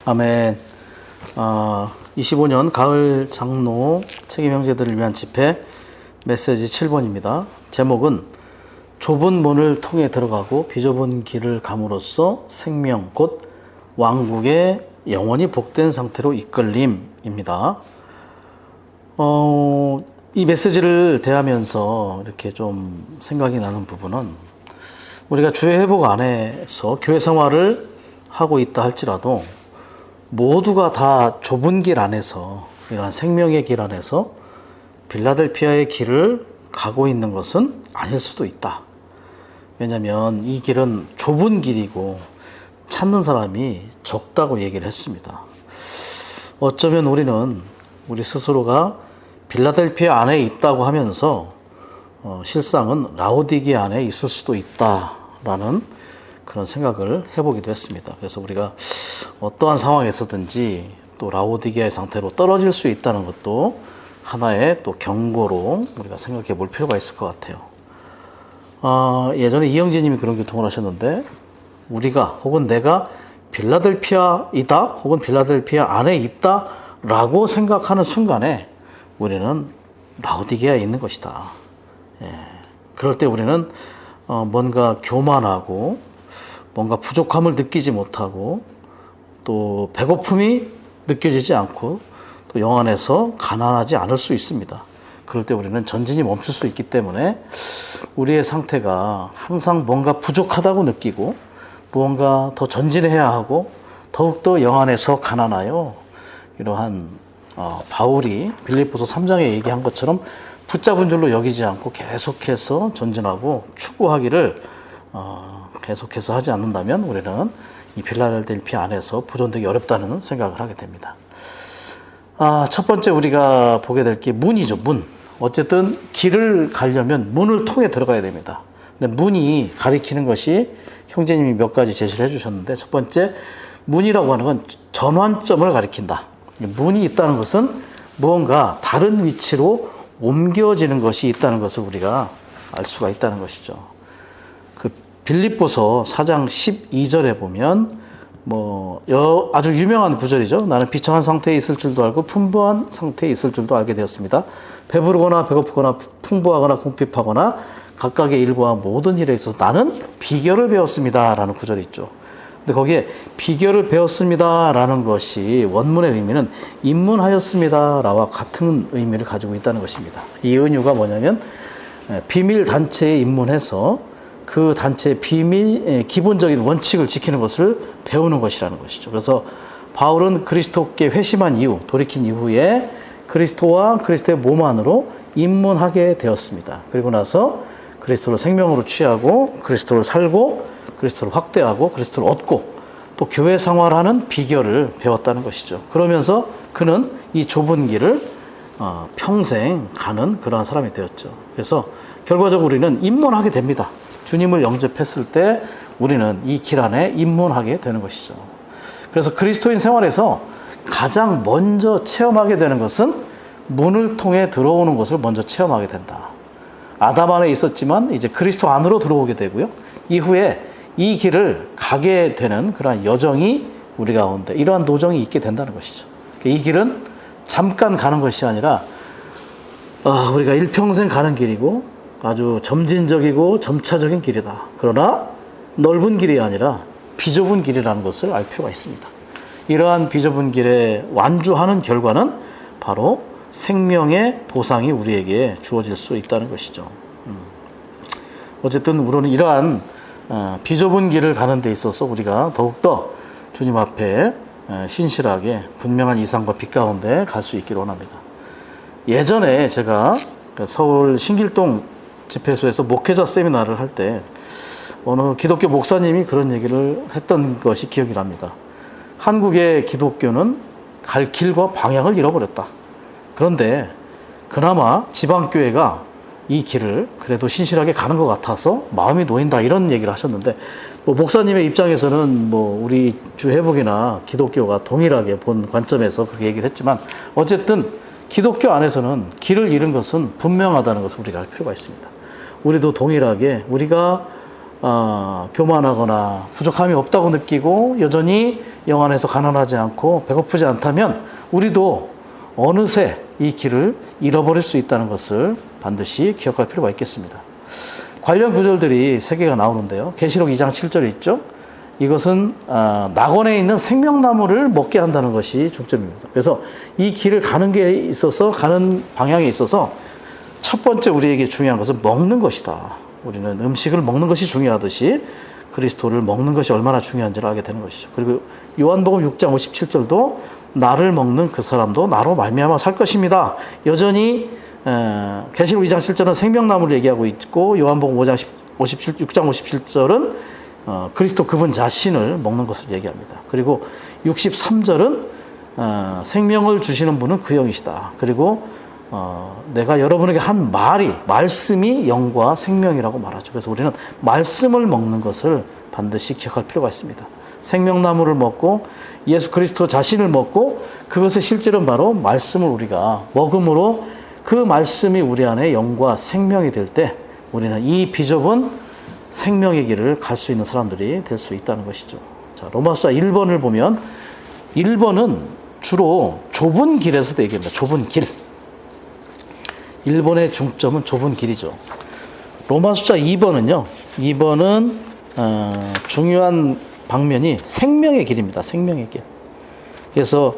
아멘. 25년 가을 장로 책임 형제들을 위한 집회 메시지 7번입니다. 제목은 좁은 문을 통해 들어가고 비좁은 길을 감으로써 생명 곧 왕국의 영원히 복된 상태로 이끌림입니다. 이 메시지를 대하면서 이렇게 좀 생각이 나는 부분은 우리가 주의 회복 안에서 교회 생활을 하고 있다 할지라도 모두가 다 좁은 길 안에서, 이러한 생명의 길 안에서 빌라델피아의 길을 가고 있는 것은 아닐 수도 있다. 왜냐하면 이 길은 좁은 길이고 찾는 사람이 적다고 얘기를 했습니다. 어쩌면 우리는 우리 스스로가 빌라델피아 안에 있다고 하면서 실상은 라오디게 안에 있을 수도 있다라는 그런 생각을 해보기도 했습니다. 그래서 우리가 어떠한 상황에서든지 또 라오디게의 상태로 떨어질 수 있다는 것도 하나의 또 경고로 우리가 생각해 볼 필요가 있을 것 같아요. 예전에 이영진 님이 그런 교통을 하셨는데, 우리가 혹은 내가 빌라델피아이다 혹은 빌라델피아 안에 있다 라고 생각하는 순간에 우리는 라오디게아에 있는 것이다. 그럴 때 우리는 뭔가 교만하고 뭔가 부족함을 느끼지 못하고 또 배고픔이 느껴지지 않고 또 영 안에서 가난하지 않을 수 있습니다. 그럴 때 우리는 전진이 멈출 수 있기 때문에 우리의 상태가 항상 뭔가 부족하다고 느끼고 무언가 더 전진해야 하고 더욱더 영 안에서 가난하여 이러한 바울이 빌립보서 3장에 얘기한 것처럼 붙잡은 줄로 여기지 않고 계속해서 전진하고 추구하기를 계속해서 하지 않는다면 우리는 이 빌라델피아 안에서 보존되기 어렵다는 생각을 하게 됩니다. 첫 번째 우리가 보게 될 게 문이죠. 문. 어쨌든 길을 가려면 문을 통해 들어가야 됩니다. 근데 문이 가리키는 것이 형제님이 몇 가지 제시를 해주셨는데, 첫 번째 문이라고 하는 건 전환점을 가리킨다. 문이 있다는 것은 무언가 다른 위치로 옮겨지는 것이 있다는 것을 우리가 알 수가 있다는 것이죠. 빌립보서 4장 12절에 보면 아주 유명한 구절이죠. 나는 비천한 상태에 있을 줄도 알고 풍부한 상태에 있을 줄도 알게 되었습니다. 배부르거나 배고프거나 풍부하거나 궁핍하거나 각각의 일과 모든 일에 있어서 나는 비결을 배웠습니다 라는 구절이 있죠. 근데 거기에 비결을 배웠습니다 라는 것이 원문의 의미는 입문하였습니다 라와 같은 의미를 가지고 있다는 것입니다. 이 은유가 뭐냐면 비밀 단체에 입문해서 그 단체의 기본적인 원칙을 지키는 것을 배우는 것이라는 것이죠. 그래서 바울은 그리스도께 회심한 이후, 돌이킨 이후에 그리스도와 그리스도의 몸 안으로 입문하게 되었습니다. 그리고 나서 그리스도를 생명으로 취하고 그리스도를 살고 그리스도를 확대하고 그리스도를 얻고 또 교회 생활하는 비결을 배웠다는 것이죠. 그러면서 그는 이 좁은 길을 평생 가는 그러한 사람이 되었죠. 그래서 결과적으로 우리는 입문하게 됩니다. 주님을 영접했을 때 우리는 이 길 안에 입문하게 되는 것이죠. 그래서 그리스도인 생활에서 가장 먼저 체험하게 되는 것은 문을 통해 들어오는 것을 먼저 체험하게 된다. 아담 안에 있었지만 이제 그리스도 안으로 들어오게 되고요. 이후에 이 길을 가게 되는 그러한 여정이 우리 가운데 이러한 노정이 있게 된다는 것이죠. 이 길은 잠깐 가는 것이 아니라 우리가 일평생 가는 길이고 아주 점진적이고 점차적인 길이다. 그러나 넓은 길이 아니라 비좁은 길이라는 것을 알 필요가 있습니다. 이러한 비좁은 길에 완주하는 결과는 바로 생명의 보상이 우리에게 주어질 수 있다는 것이죠. 어쨌든 우리는 이러한 비좁은 길을 가는 데 있어서 우리가 더욱더 주님 앞에 신실하게 분명한 이상과 빛 가운데 갈 수 있기를 원합니다. 예전에 제가 서울 신길동 집회소에서 목회자 세미나를 할 때 어느 기독교 목사님이 그런 얘기를 했던 것이 기억이 납니다. 한국의 기독교는 갈 길과 방향을 잃어버렸다. 그런데 그나마 지방교회가 이 길을 그래도 신실하게 가는 것 같아서 마음이 놓인다, 이런 얘기를 하셨는데, 목사님의 입장에서는 우리 주 회복이나 기독교가 동일하게 본 관점에서 그렇게 얘기를 했지만, 어쨌든 기독교 안에서는 길을 잃은 것은 분명하다는 것을 우리가 알 필요가 있습니다. 우리도 동일하게 우리가 교만하거나 부족함이 없다고 느끼고 여전히 영 안에서 가난하지 않고 배고프지 않다면 우리도 어느새 이 길을 잃어버릴 수 있다는 것을 반드시 기억할 필요가 있겠습니다. 관련 구절들이 3개가 나오는데요. 계시록 2장 7절에 있죠. 이것은 낙원에 있는 생명나무를 먹게 한다는 것이 중점입니다. 그래서 이 길을 가는 게 있어서, 가는 방향에 있어서 첫 번째 우리에게 중요한 것은 먹는 것이다. 우리는 음식을 먹는 것이 중요하듯이 그리스도를 먹는 것이 얼마나 중요한지를 알게 되는 것이죠. 그리고 요한복음 6장 57절도 나를 먹는 그 사람도 나로 말미암아 살 것입니다. 여전히 계시록 2장 7절은 생명나무를 얘기하고 있고 요한복음 6장 57절은 그리스도 그분 자신을 먹는 것을 얘기합니다. 그리고 63절은 생명을 주시는 분은 그 영이시다. 그리고 내가 여러분에게 한 말씀이 영과 생명이라고 말하죠. 그래서 우리는 말씀을 먹는 것을 반드시 기억할 필요가 있습니다. 생명나무를 먹고 예수 그리스도 자신을 먹고 그것의 실질은 바로 말씀을 우리가 먹음으로 그 말씀이 우리 안에 영과 생명이 될 때 우리는 이 비좁은 생명의 길을 갈 수 있는 사람들이 될 수 있다는 것이죠. 자, 로마서 1번을 보면 1번은 주로 좁은 길에서도 얘기합니다. 좁은 길. 1번의 중점은 좁은 길이죠. 로마 숫자 2번은요. 2번은 중요한 방면이 생명의 길입니다. 생명의 길. 그래서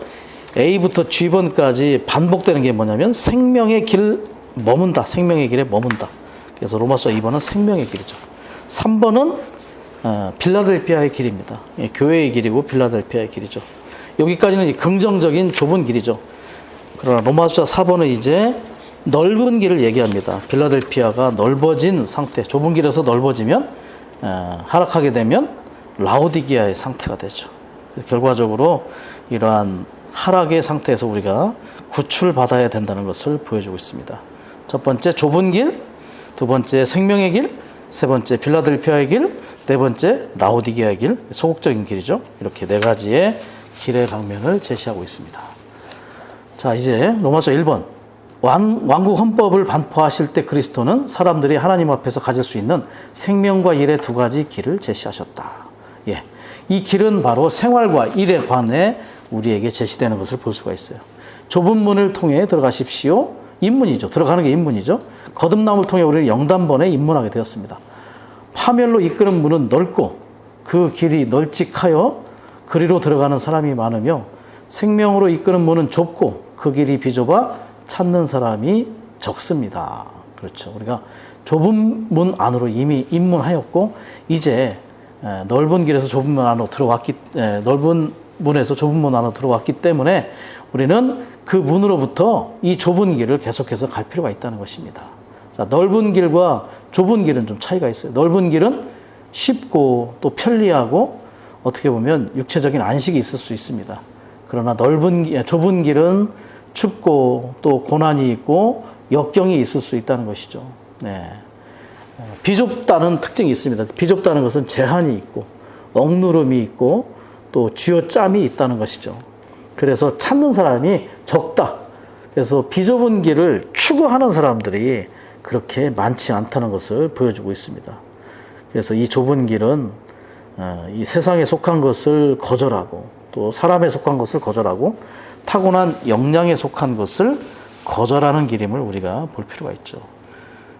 A부터 G번까지 반복되는 게 뭐냐면 생명의 길 머문다. 생명의 길에 머문다. 그래서 로마서 2번은 생명의 길이죠. 3번은 빌라델피아의 길입니다. 교회의 길이고 빌라델피아의 길이죠. 여기까지는 긍정적인 좁은 길이죠. 그러나 로마서 4번은 이제 넓은 길을 얘기합니다. 빌라델피아가 넓어진 상태, 좁은 길에서 넓어지면 하락하게 되면 라오디게아의 상태가 되죠. 결과적으로 이러한 하락의 상태에서 우리가 구출받아야 된다는 것을 보여주고 있습니다. 첫 번째 좁은 길, 두 번째 생명의 길, 세 번째 빌라델피아의 길, 네 번째 라오디게아의 길, 소극적인 길이죠. 이렇게 4가지의 길의 방면을 제시하고 있습니다. 자, 이제 로마서 1번. 왕국 헌법을 반포하실 때 그리스도는 사람들이 하나님 앞에서 가질 수 있는 생명과 일의 2가지 길을 제시하셨다. 예. 이 길은 바로 생활과 일에 관해 우리에게 제시되는 것을 볼 수가 있어요. 좁은 문을 통해 들어가십시오. 입문이죠. 들어가는 게 입문이죠. 거듭남을 통해 우리는 영단번에 입문하게 되었습니다. 파멸로 이끄는 문은 넓고 그 길이 널찍하여 그리로 들어가는 사람이 많으며 생명으로 이끄는 문은 좁고 그 길이 비좁아 찾는 사람이 적습니다. 그렇죠. 우리가 좁은 문 안으로 이미 입문하였고 이제 넓은 길에서 좁은 문 안으로 넓은 문에서 좁은 문 안으로 들어왔기 때문에 우리는 그 문으로부터 이 좁은 길을 계속해서 갈 필요가 있다는 것입니다. 자, 넓은 길과 좁은 길은 좀 차이가 있어요. 넓은 길은 쉽고 또 편리하고 어떻게 보면 육체적인 안식이 있을 수 있습니다. 그러나 좁은 길은 춥고 또 고난이 있고 역경이 있을 수 있다는 것이죠. 네. 비좁다는 특징이 있습니다. 비좁다는 것은 제한이 있고 억누름이 있고 또 쥐어짬이 있다는 것이죠. 그래서 찾는 사람이 적다. 그래서 비좁은 길을 추구하는 사람들이 그렇게 많지 않다는 것을 보여주고 있습니다. 그래서 이 좁은 길은 이 세상에 속한 것을 거절하고 또 사람에 속한 것을 거절하고 타고난 역량에 속한 것을 거절하는 길임을 우리가 볼 필요가 있죠.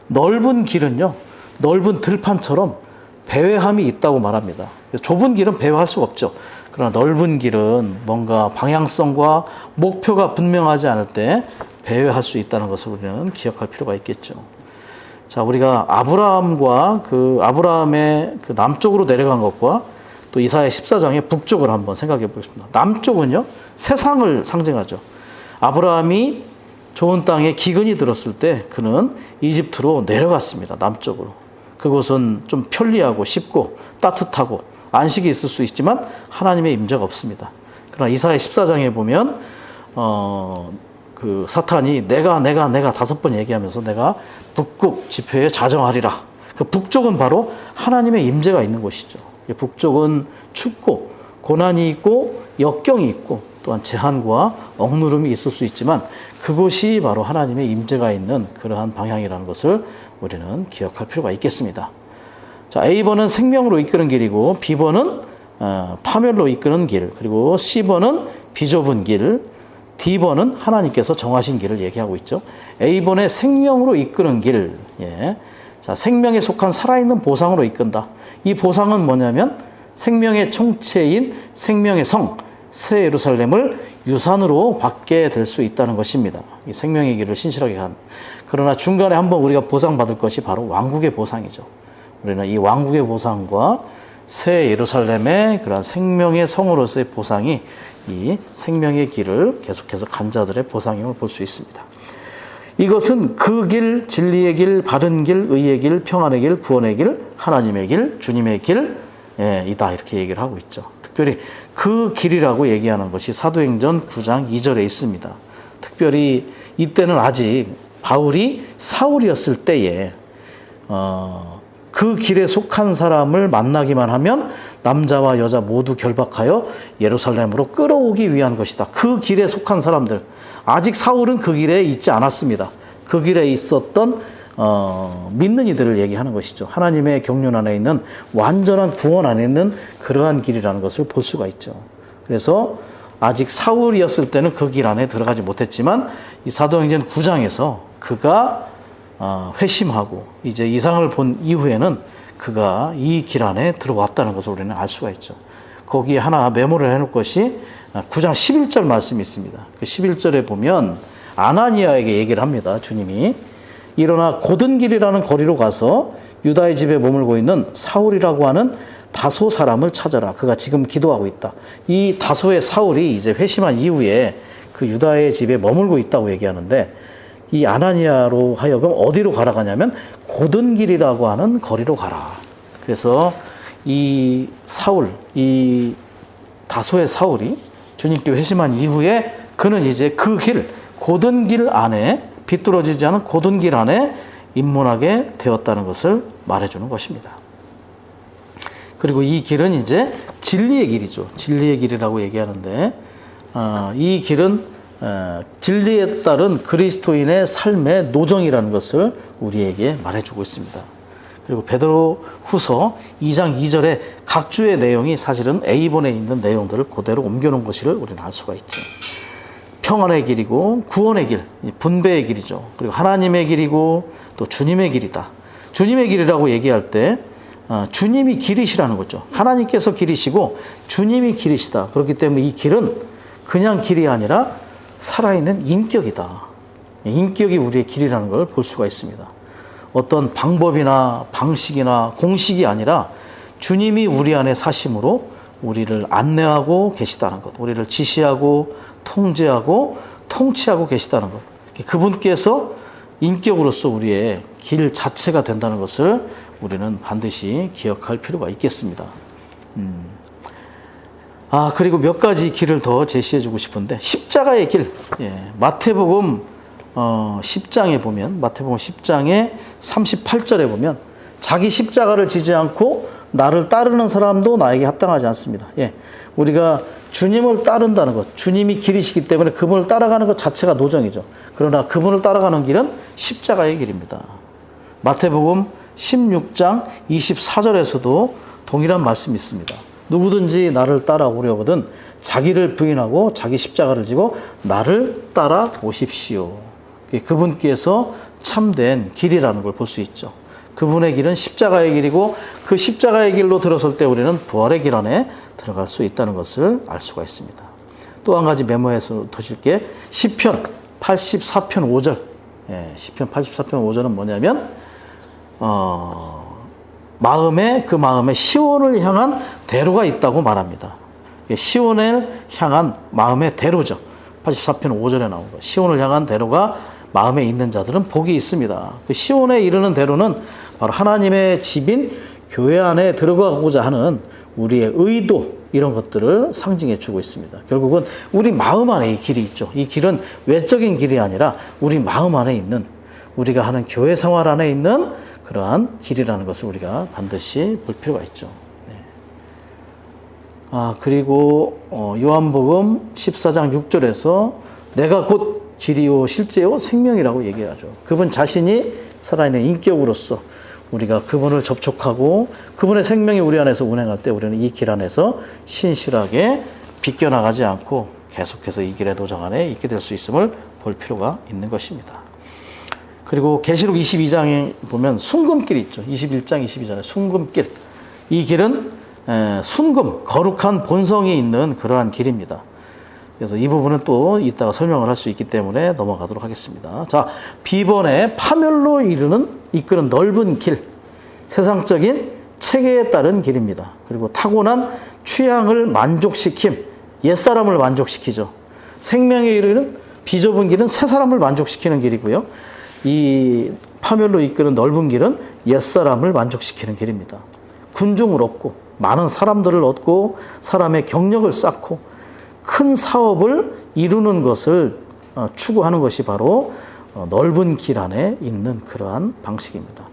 넓은 길은요, 넓은 들판처럼 배회함이 있다고 말합니다. 좁은 길은 배회할 수가 없죠. 그러나 넓은 길은 뭔가 방향성과 목표가 분명하지 않을 때 배회할 수 있다는 것을 우리는 기억할 필요가 있겠죠. 자, 우리가 아브라함의 그 남쪽으로 내려간 것과 또 이사야 14장의 북쪽을 한번 생각해 보겠습니다. 남쪽은요, 세상을 상징하죠. 아브라함이 좋은 땅에 기근이 들었을 때 그는 이집트로 내려갔습니다. 남쪽으로. 그곳은 좀 편리하고 쉽고 따뜻하고 안식이 있을 수 있지만 하나님의 임재가 없습니다. 그러나 이사야 14장에 보면 그 사탄이 내가 5번 얘기하면서 내가 북극 지표에 자정하리라. 그 북쪽은 바로 하나님의 임재가 있는 곳이죠. 북쪽은 춥고 고난이 있고 역경이 있고 또한 제한과 억누름이 있을 수 있지만 그곳이 바로 하나님의 임재가 있는 그러한 방향이라는 것을 우리는 기억할 필요가 있겠습니다. 자, A번은 생명으로 이끄는 길이고 B번은 파멸로 이끄는 길, 그리고 C번은 비좁은 길, D번은 하나님께서 정하신 길을 얘기하고 있죠. A번의 생명으로 이끄는 길, 예. 자, 생명에 속한 살아있는 보상으로 이끈다. 이 보상은 뭐냐면 생명의 총체인 생명의 성, 새 예루살렘을 유산으로 받게 될 수 있다는 것입니다. 이 생명의 길을 신실하게 간. 그러나 중간에 한번 우리가 보상받을 것이 바로 왕국의 보상이죠. 우리는 이 왕국의 보상과 새 예루살렘의 그러한 생명의 성으로서의 보상이 이 생명의 길을 계속해서 간 자들의 보상임을 볼 수 있습니다. 이것은 그 길, 진리의 길, 바른 길, 의의 길, 평안의 길, 구원의 길, 하나님의 길, 주님의 길, 이다 이렇게 얘기를 하고 있죠. 특별히 그 길이라고 얘기하는 것이 사도행전 9장 2절에 있습니다. 특별히 이때는 아직 바울이 사울이었을 때에 그 길에 속한 사람을 만나기만 하면 남자와 여자 모두 결박하여 예루살렘으로 끌어오기 위한 것이다. 그 길에 속한 사람들, 아직 사울은 그 길에 있지 않았습니다. 그 길에 있었던 믿는 이들을 얘기하는 것이죠. 하나님의 경륜 안에 있는 완전한 구원 안에 있는 그러한 길이라는 것을 볼 수가 있죠. 그래서 아직 사울이었을 때는 그 길 안에 들어가지 못했지만 이 사도행전 9장에서 그가 회심하고 이제 이상을 본 이후에는 그가 이 길 안에 들어왔다는 것을 우리는 알 수가 있죠. 거기에 하나 메모를 해놓을 것이 9장 11절 말씀이 있습니다. 그 11절에 보면 아나니아에게 얘기를 합니다. 주님이 일어나 곧은 길이라는 거리로 가서 유다의 집에 머물고 있는 사울이라고 하는 다소 사람을 찾아라. 그가 지금 기도하고 있다. 이 다소의 사울이 이제 회심한 이후에 그 유다의 집에 머물고 있다고 얘기하는데 이 아나니아로 하여금 어디로 가라 가냐면 곧은 길이라고 하는 거리로 가라. 그래서 이 사울, 이 다소의 사울이 주님께 회심한 이후에 그는 이제 그 길, 곧은 길 안에 비뚤어지지 않은 곧은 길 안에 입문하게 되었다는 것을 말해주는 것입니다. 그리고 이 길은 이제 진리의 길이죠. 진리의 길이라고 얘기하는데 이 길은 진리에 따른 그리스도인의 삶의 노정이라는 것을 우리에게 말해주고 있습니다. 그리고 베드로 후서 2장 2절의 각주의 내용이 사실은 A본에 있는 내용들을 그대로 옮겨놓은 것을 우리는 알 수가 있죠. 평안의 길이고 구원의 길, 분배의 길이죠. 그리고 하나님의 길이고 또 주님의 길이다. 주님의 길이라고 얘기할 때 주님이 길이시라는 거죠. 하나님께서 길이시고 주님이 길이시다. 그렇기 때문에 이 길은 그냥 길이 아니라 살아있는 인격이다. 인격이 우리의 길이라는 걸 볼 수가 있습니다. 어떤 방법이나 방식이나 공식이 아니라 주님이 우리 안에 사심으로 우리를 안내하고 계시다는 것, 우리를 지시하고 통제하고 통치하고 계시다는 것, 그분께서 인격으로서 우리의 길 자체가 된다는 것을 우리는 반드시 기억할 필요가 있겠습니다. 그리고 몇 가지 길을 더 제시해 주고 싶은데 십자가의 길, 마태복음 10장에 보면 마태복음 10장의 38절에 보면 자기 십자가를 지지 않고 나를 따르는 사람도 나에게 합당하지 않습니다. 우리가 주님을 따른다는 것, 주님이 길이시기 때문에 그분을 따라가는 것 자체가 노정이죠. 그러나 그분을 따라가는 길은 십자가의 길입니다. 마태복음 16장 24절에서도 동일한 말씀이 있습니다. 누구든지 나를 따라오려거든 자기를 부인하고 자기 십자가를 지고 나를 따라오십시오. 그분께서 참된 길이라는 걸 볼 수 있죠. 그분의 길은 십자가의 길이고 그 십자가의 길로 들어설 때 우리는 부활의 길 안에 들어갈 수 있다는 것을 알 수가 있습니다. 또 한 가지 메모해서 두실게. 시편 84편 5절. 시편 84편 5절은 뭐냐면 마음에 시온을 향한 대로가 있다고 말합니다. 시온을 향한 마음의 대로죠. 84편 5절에 나온 거. 시온을 향한 대로가 마음에 있는 자들은 복이 있습니다. 그 시온에 이르는 대로는 바로 하나님의 집인 교회 안에 들어가고자 하는 우리의 의도, 이런 것들을 상징해 주고 있습니다. 결국은 우리 마음 안에 이 길이 있죠. 이 길은 외적인 길이 아니라 우리 마음 안에 있는, 우리가 하는 교회 생활 안에 있는 그러한 길이라는 것을 우리가 반드시 볼 필요가 있죠. 그리고 요한복음 14장 6절에서 내가 곧 길이요 실제요 생명이라고 얘기하죠. 그분 자신이 살아있는 인격으로서 우리가 그분을 접촉하고 그분의 생명이 우리 안에서 운행할 때 우리는 이 길 안에서 신실하게 비껴나가지 않고 계속해서 이 길의 도장 안에 있게 될 수 있음을 볼 필요가 있는 것입니다. 그리고 계시록 22장에 보면 순금길이 있죠. 21장, 22장에 순금길. 이 길은 순금, 거룩한 본성이 있는 그러한 길입니다. 그래서 이 부분은 또 이따가 설명을 할 수 있기 때문에 넘어가도록 하겠습니다. 자, B번에 파멸로 이끄는 넓은 길, 세상적인 체계에 따른 길입니다. 그리고 타고난 취향을 만족시킴, 옛사람을 만족시키죠. 생명에 이르는 비좁은 길은 새사람을 만족시키는 길이고요. 이 파멸로 이끄는 넓은 길은 옛사람을 만족시키는 길입니다. 군중을 얻고 많은 사람들을 얻고 사람의 경력을 쌓고 큰 사업을 이루는 것을 추구하는 것이 바로 넓은 길 안에 있는 그러한 방식입니다.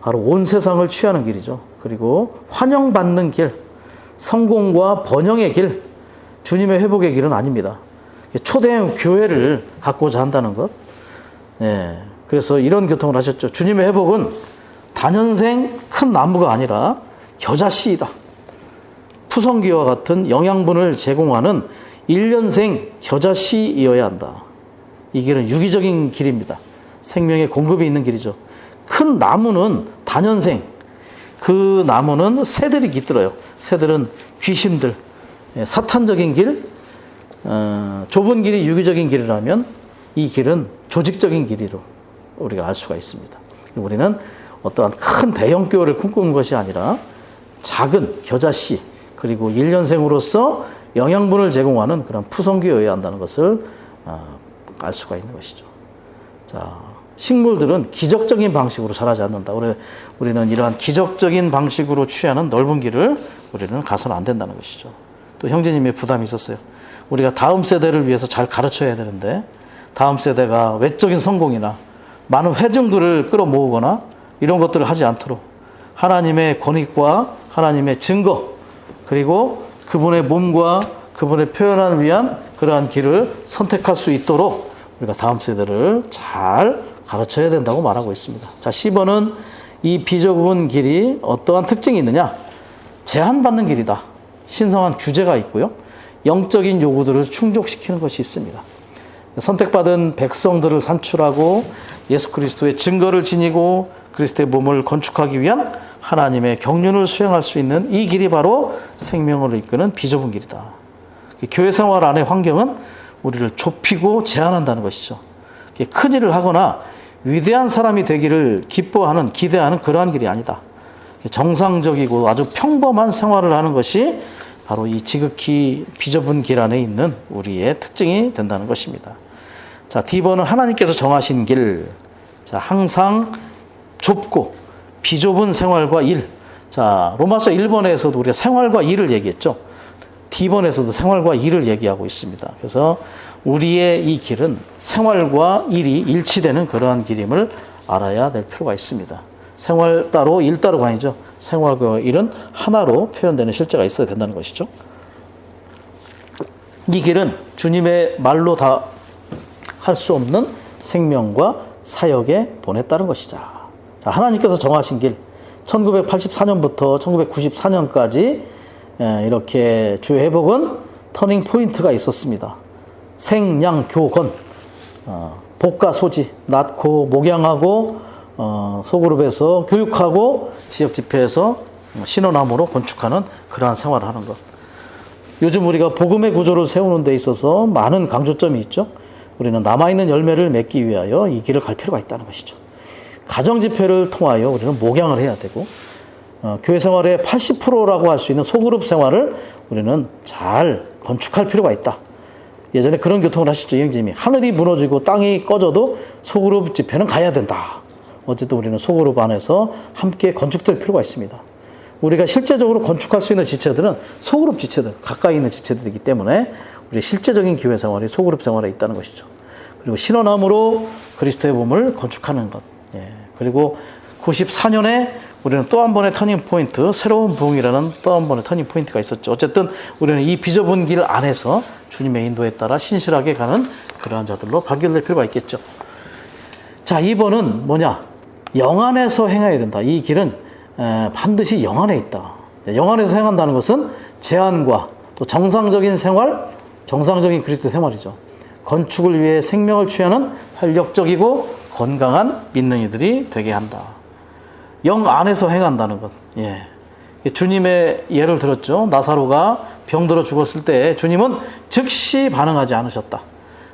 바로 온 세상을 취하는 길이죠. 그리고 환영받는 길, 성공과 번영의 길, 주님의 회복의 길은 아닙니다. 초대형 교회를 갖고자 한다는 것. 예, 그래서 이런 교통을 하셨죠. 주님의 회복은 단연생 큰 나무가 아니라 겨자씨이다. 푸성기와 같은 영양분을 제공하는 1년생 겨자씨이어야 한다. 이 길은 유기적인 길입니다. 생명의 공급이 있는 길이죠. 큰 나무는 단연생, 그 나무는 새들이 깃들어요. 새들은 귀신들, 사탄적인 길, 좁은 길이 유기적인 길이라면 이 길은 조직적인 길이로 우리가 알 수가 있습니다. 우리는 어떠한 큰 대형 교회를 꿈꾸는 것이 아니라 작은 겨자씨, 그리고 1년생으로서 영양분을 제공하는 그런 푸성교여야 한다는 것을 알 수가 있는 것이죠. 자, 식물들은 기적적인 방식으로 자라지 않는다. 우리는 이러한 기적적인 방식으로 취하는 넓은 길을 우리는 가서는 안 된다는 것이죠. 또 형제님의 부담이 있었어요. 우리가 다음 세대를 위해서 잘 가르쳐야 되는데 다음 세대가 외적인 성공이나 많은 회중들을 끌어모으거나 이런 것들을 하지 않도록 하나님의 권위과 하나님의 증거 그리고 그분의 몸과 그분의 표현을 위한 그러한 길을 선택할 수 있도록 우리가 다음 세대를 잘 가르쳐야 된다고 말하고 있습니다. 자, 10번은 이 비좁은 길이 어떠한 특징이 있느냐? 제한받는 길이다. 신성한 규제가 있고요. 영적인 요구들을 충족시키는 것이 있습니다. 선택받은 백성들을 산출하고 예수 그리스도의 증거를 지니고 그리스도의 몸을 건축하기 위한 하나님의 경륜을 수행할 수 있는 이 길이 바로 생명을 이끄는 비좁은 길이다. 교회 생활 안의 환경은 우리를 좁히고 제한한다는 것이죠. 큰 일을 하거나 위대한 사람이 되기를 기뻐하는, 기대하는 그러한 길이 아니다. 정상적이고 아주 평범한 생활을 하는 것이 바로 이 지극히 비좁은 길 안에 있는 우리의 특징이 된다는 것입니다. 자, D번은 하나님께서 정하신 길. 자, 항상 좁고 비좁은 생활과 일. 자, 로마서 1번에서도 우리가 생활과 일을 얘기했죠. D번에서도 생활과 일을 얘기하고 있습니다. 그래서 우리의 이 길은 생활과 일이 일치되는 그러한 길임을 알아야 될 필요가 있습니다. 생활 따로 일 따로가 아니죠. 생활과 일은 하나로 표현되는 실제가 있어야 된다는 것이죠. 이 길은 주님의 말로 다 할 수 없는 생명과 사역에 보냈다는 것이자. 자, 하나님께서 정하신 길, 1984년부터 1994년까지 이렇게 주의 회복은 터닝 포인트가 있었습니다. 생양교건, 복과 소지, 낳고 목양하고 소그룹에서 교육하고 지역 집회에서 신혼함으로 건축하는 그러한 생활을 하는 것. 요즘 우리가 복음의 구조를 세우는 데 있어서 많은 강조점이 있죠. 우리는 남아있는 열매를 맺기 위하여 이 길을 갈 필요가 있다는 것이죠. 가정 집회를 통하여 우리는 목양을 해야 되고 교회 생활의 80%라고 할 수 있는 소그룹 생활을 우리는 잘 건축할 필요가 있다. 예전에 그런 교통을 하시죠. 형제님이 하늘이 무너지고 땅이 꺼져도 소그룹 집회는 가야 된다. 어쨌든 우리는 소그룹 안에서 함께 건축될 필요가 있습니다. 우리가 실제적으로 건축할 수 있는 지체들은 소그룹 지체들, 가까이 있는 지체들이기 때문에 우리 실제적인 교회 생활이 소그룹 생활에 있다는 것이죠. 그리고 신원함으로 그리스도의 몸을 건축하는 것. 예. 그리고 94년에 우리는 또 한 번의 터닝 포인트, 새로운 부흥이라는 또 한 번의 터닝 포인트가 있었죠. 어쨌든 우리는 이 비좁은 길 안에서 주님의 인도에 따라 신실하게 가는 그러한 자들로 발견될 필요가 있겠죠. 자, 2번은 뭐냐? 영 안에서 행해야 된다. 이 길은 반드시 영 안에 있다. 영 안에서 행한다는 것은 제한과 또 정상적인 생활, 정상적인 그리스도 생활이죠. 건축을 위해 생명을 취하는 활력적이고 건강한 믿는 이들이 되게 한다. 영 안에서 행한다는 것. 예. 주님의 예를 들었죠. 나사로가 병들어 죽었을 때 주님은 즉시 반응하지 않으셨다.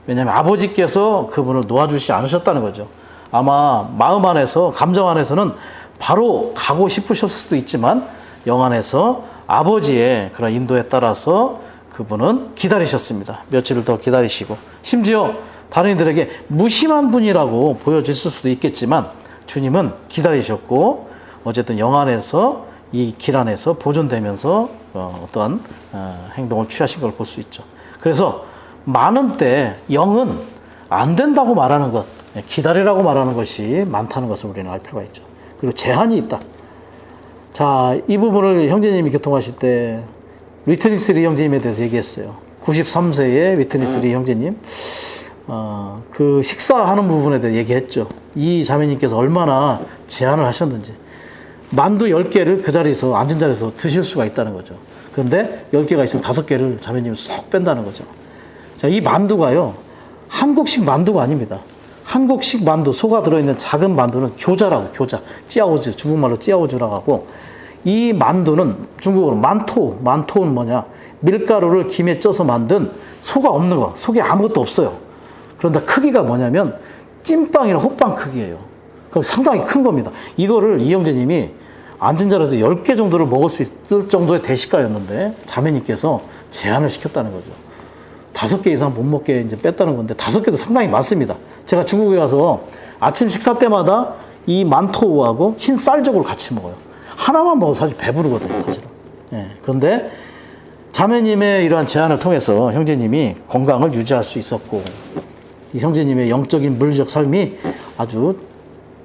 왜냐하면 아버지께서 그분을 놓아주시지 않으셨다는 거죠. 아마 마음 안에서, 감정 안에서는 바로 가고 싶으셨을 수도 있지만 영 안에서 아버지의 그런 인도에 따라서 그분은 기다리셨습니다. 며칠을 더 기다리시고, 심지어 다른 이들에게 무심한 분이라고 보여졌을 수도 있겠지만 주님은 기다리셨고, 어쨌든 영 안에서 이 길 안에서 보존되면서 어떠한 행동을 취하신 걸 볼 수 있죠. 그래서 많은 때 영은 안 된다고 말하는 것, 기다리라고 말하는 것이 많다는 것을 우리는 알 필요가 있죠. 그리고 제한이 있다. 자, 이 부분을 형제님이 교통하실 때 위트니스 리 형제님에 대해서 얘기했어요. 93세의 위트니스 리 형제님. 그 식사하는 부분에 대해 얘기했죠. 이 자매님께서 얼마나 제한을 하셨는지. 만두 10개를 그 자리에서, 앉은 자리에서 드실 수가 있다는 거죠. 그런데 10개가 있으면 5개를 자매님이 쏙 뺀다는 거죠. 자, 이 만두가요, 한국식 만두가 아닙니다. 한국식 만두, 소가 들어있는 작은 만두는 교자라고, 교자. 찌아오즈, 중국말로 찌아오즈라고 하고, 이 만두는 중국어로 만토는 뭐냐? 밀가루를 김에 쪄서 만든 소가 없는 거, 속에 아무것도 없어요. 그런데 크기가 뭐냐면 찐빵이나 호빵 크기예요. 상당히 큰 겁니다. 이거를 이형제님이 앉은 자리에서 10개 정도를 먹을 수 있을 정도의 대식가였는데 자매님께서 제한을 시켰다는 거죠. 5개 이상 못 먹게 이제 뺐다는 건데 5개도 상당히 많습니다. 제가 중국에 가서 아침 식사 때마다 이 만토우하고 흰 쌀죽을 같이 먹어요. 하나만 먹어도 사실 배부르거든요, 사실은. 예, 그런데 자매님의 이러한 제안을 통해서 형제님이 건강을 유지할 수 있었고, 이 형제님의 영적인 물리적 삶이 아주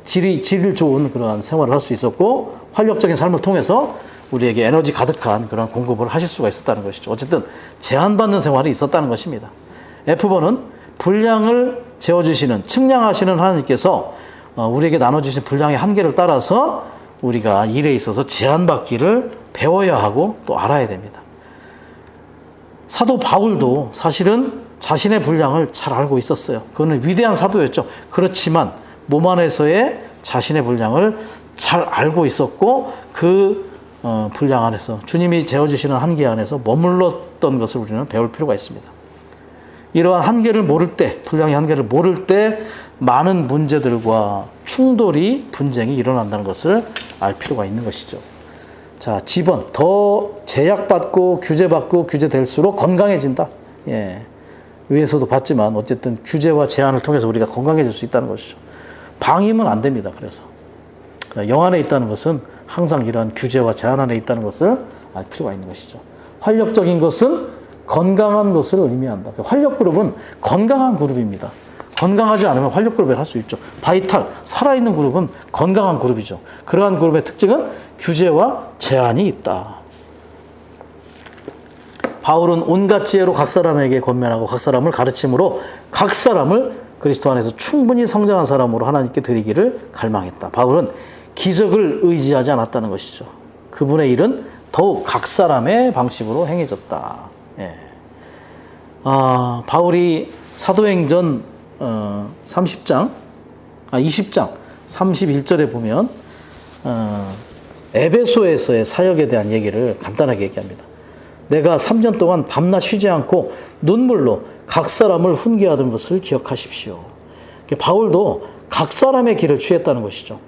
질이 좋은 그러한 생활을 할 수 있었고, 활력적인 삶을 통해서 우리에게 에너지 가득한 그런 공급을 하실 수가 있었다는 것이죠. 어쨌든 제한받는 생활이 있었다는 것입니다. F번은 분량을 재워주시는, 측량하시는 하나님께서 우리에게 나눠주신 분량의 한계를 따라서 우리가 일에 있어서 제한받기를 배워야 하고 또 알아야 됩니다. 사도 바울도 사실은 자신의 분량을 잘 알고 있었어요. 그거는 위대한 사도였죠. 그렇지만 몸 안에서의 자신의 분량을 잘 알고 있었고, 그 분량 안에서 주님이 재워주시는 한계 안에서 머물렀던 것을 우리는 배울 필요가 있습니다. 이러한 한계를 모를 때, 분량의 한계를 모를 때 많은 문제들과 충돌이, 분쟁이 일어난다는 것을 알 필요가 있는 것이죠. 자, G번, 더 제약받고 규제받고 규제될수록 건강해진다. 예, 위에서도 봤지만 어쨌든 규제와 제한을 통해서 우리가 건강해질 수 있다는 것이죠. 방임은 안 됩니다. 그래서 영 안에 있다는 것은 항상 이러한 규제와 제한 안에 있다는 것을 알 필요가 있는 것이죠. 활력적인 것은 건강한 것을 의미한다. 활력 그룹은 건강한 그룹입니다. 건강하지 않으면 활력 그룹을 할 수 있죠. 바이탈, 살아있는 그룹은 건강한 그룹이죠. 그러한 그룹의 특징은 규제와 제한이 있다. 바울은 온갖 지혜로 각 사람에게 권면하고 각 사람을 가르침으로 각 사람을 그리스도 안에서 충분히 성장한 사람으로 하나님께 드리기를 갈망했다. 바울은 기적을 의지하지 않았다는 것이죠. 그분의 일은 더욱 각 사람의 방식으로 행해졌다. 예. 바울이 사도행전 20장 31절에 보면 에베소에서의 사역에 대한 얘기를 간단하게 얘기합니다. 내가 3년 동안 밤낮 쉬지 않고 눈물로 각 사람을 훈계하던 것을 기억하십시오. 바울도 각 사람의 길을 취했다는 것이죠.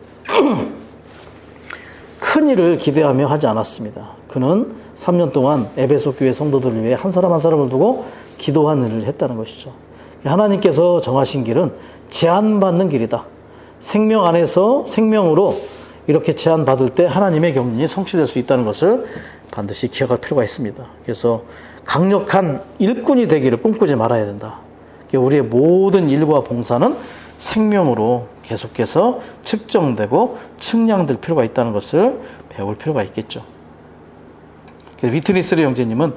큰 일을 기대하며 하지 않았습니다. 그는 3년 동안 에베소 교회 성도들을 위해 한 사람 한 사람을 두고 기도한 일을 했다는 것이죠. 하나님께서 정하신 길은 제한받는 길이다. 생명 안에서 생명으로 이렇게 제한받을 때 하나님의 경륜이 성취될 수 있다는 것을 반드시 기억할 필요가 있습니다. 그래서 강력한 일꾼이 되기를 꿈꾸지 말아야 된다. 우리의 모든 일과 봉사는 생명으로 계속해서 측정되고 측량될 필요가 있다는 것을 배울 필요가 있겠죠. 위트니스 리 형제님은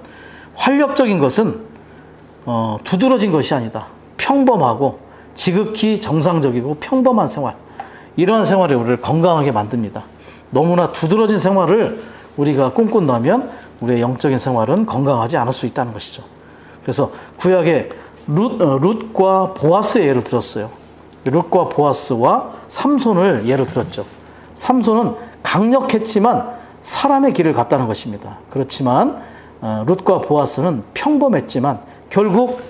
활력적인 것은 두드러진 것이 아니다. 평범하고 지극히 정상적이고 평범한 생활, 이러한 생활이 우리를 건강하게 만듭니다. 너무나 두드러진 생활을 우리가 꿈꾼다면 우리의 영적인 생활은 건강하지 않을 수 있다는 것이죠. 그래서 구약에 룻과 보아스의 예를 들었어요. 룻과 보아스와 삼손을 예를 들었죠. 삼손은 강력했지만 사람의 길을 갔다는 것입니다. 그렇지만 룻과 보아스는 평범했지만 결국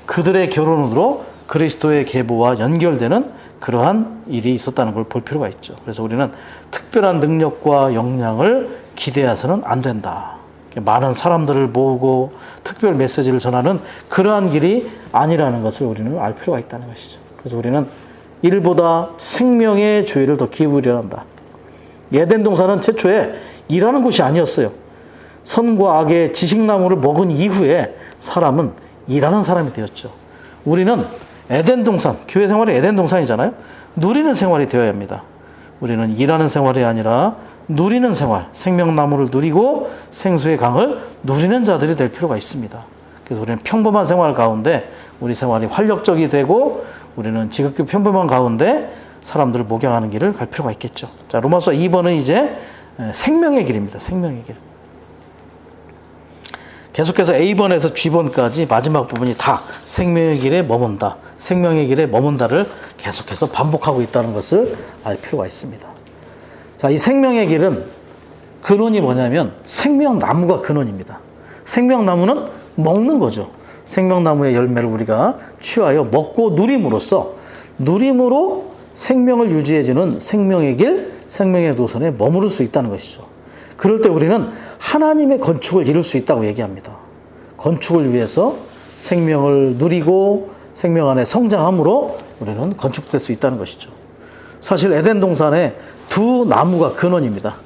그들의 결혼으로 그리스도의 계보와 연결되는 그러한 일이 있었다는 걸 볼 필요가 있죠. 그래서 우리는 특별한 능력과 역량을 기대해서는 안 된다. 많은 사람들을 모으고 특별 메시지를 전하는 그러한 길이 아니라는 것을 우리는 알 필요가 있다는 것이죠. 그래서 우리는 일보다 생명의 주의를 더 기울여야 한다. 에덴 동산은 최초에 일하는 곳이 아니었어요. 선과 악의 지식나무를 먹은 이후에 사람은 일하는 사람이 되었죠. 우리는 에덴 동산, 교회 생활이 에덴 동산이잖아요. 누리는 생활이 되어야 합니다. 우리는 일하는 생활이 아니라 누리는 생활, 생명나무를 누리고 생수의 강을 누리는 자들이 될 필요가 있습니다. 그래서 우리는 평범한 생활 가운데 우리 생활이 활력적이 되고 우리는 지극히 평범한 가운데 사람들을 목양하는 길을 갈 필요가 있겠죠. 자, 로마서 2번은 이제 생명의 길입니다. 생명의 길. 계속해서 A번에서 G번까지 마지막 부분이 다 생명의 길에 머문다. 생명의 길에 머문다를 계속해서 반복하고 있다는 것을 알 필요가 있습니다. 자, 이 생명의 길은 근원이 뭐냐면 생명나무가 근원입니다. 생명나무는 먹는 거죠. 생명나무의 열매를 우리가 취하여 먹고 누림으로 생명을 유지해주는 생명의 길, 생명의 노선에 머무를 수 있다는 것이죠. 그럴 때 우리는 하나님의 건축을 이룰 수 있다고 얘기합니다. 건축을 위해서 생명을 누리고 생명 안에 성장함으로 우리는 건축될 수 있다는 것이죠. 사실 에덴 동산에 두 나무가 근원입니다.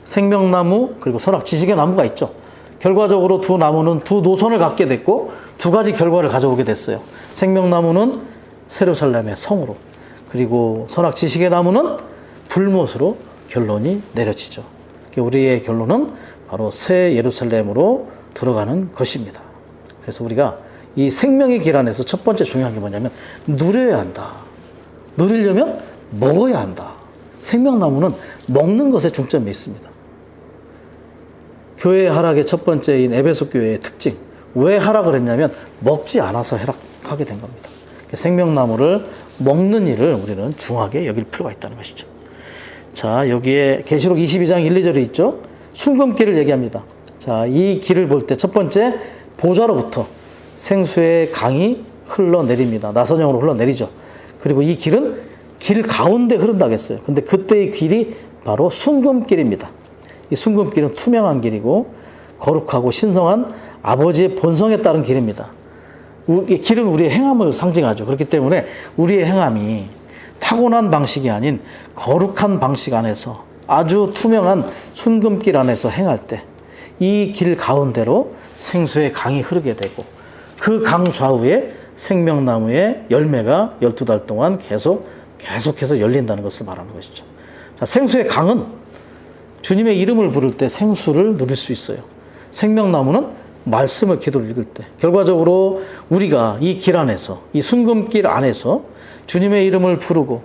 생명나무 그리고 선악 지식의 나무가 있죠. 결과적으로 두 나무는 두 노선을 갖게 됐고 두 가지 결과를 가져오게 됐어요. 생명나무는 세르살렘의 성으로, 그리고 선악 지식의 나무는 불못으로 결론이 내려지죠. 우리의 결론은 바로 새 예루살렘으로 들어가는 것입니다. 그래서 우리가 이 생명의 길 안에서 첫 번째 중요한 게 뭐냐면 누려야 한다. 누리려면 먹어야 한다. 생명나무는 먹는 것에 중점이 있습니다. 교회의 하락의 첫 번째인 에베소 교회의 특징. 왜 하락을 했냐면 먹지 않아서 하락하게 된 겁니다. 생명나무를 먹는 일을 우리는 중하게 여길 필요가 있다는 것이죠. 자, 여기에 계시록 22장 1, 2절이 있죠. 순금길을 얘기합니다. 자, 이 길을 볼 때 첫 번째 보좌로부터 생수의 강이 흘러내립니다. 나선형으로 흘러내리죠. 그리고 이 길은 길 가운데 흐른다고 했어요. 근데 그때의 길이 바로 순금길입니다. 이 순금길은 투명한 길이고 거룩하고 신성한 아버지의 본성에 따른 길입니다. 이 길은 우리의 행함을 상징하죠. 그렇기 때문에 우리의 행함이 타고난 방식이 아닌 거룩한 방식 안에서 아주 투명한 순금길 안에서 행할 때 이 길 가운데로 생수의 강이 흐르게 되고 그 강 좌우에 생명나무의 열매가 12달 동안 계속해서 열린다는 것을 말하는 것이죠. 자, 생수의 강은 주님의 이름을 부를 때 생수를 누릴 수 있어요. 생명나무는 말씀을 기도를 읽을 때. 결과적으로 우리가 이 길 안에서, 이 순금길 안에서 주님의 이름을 부르고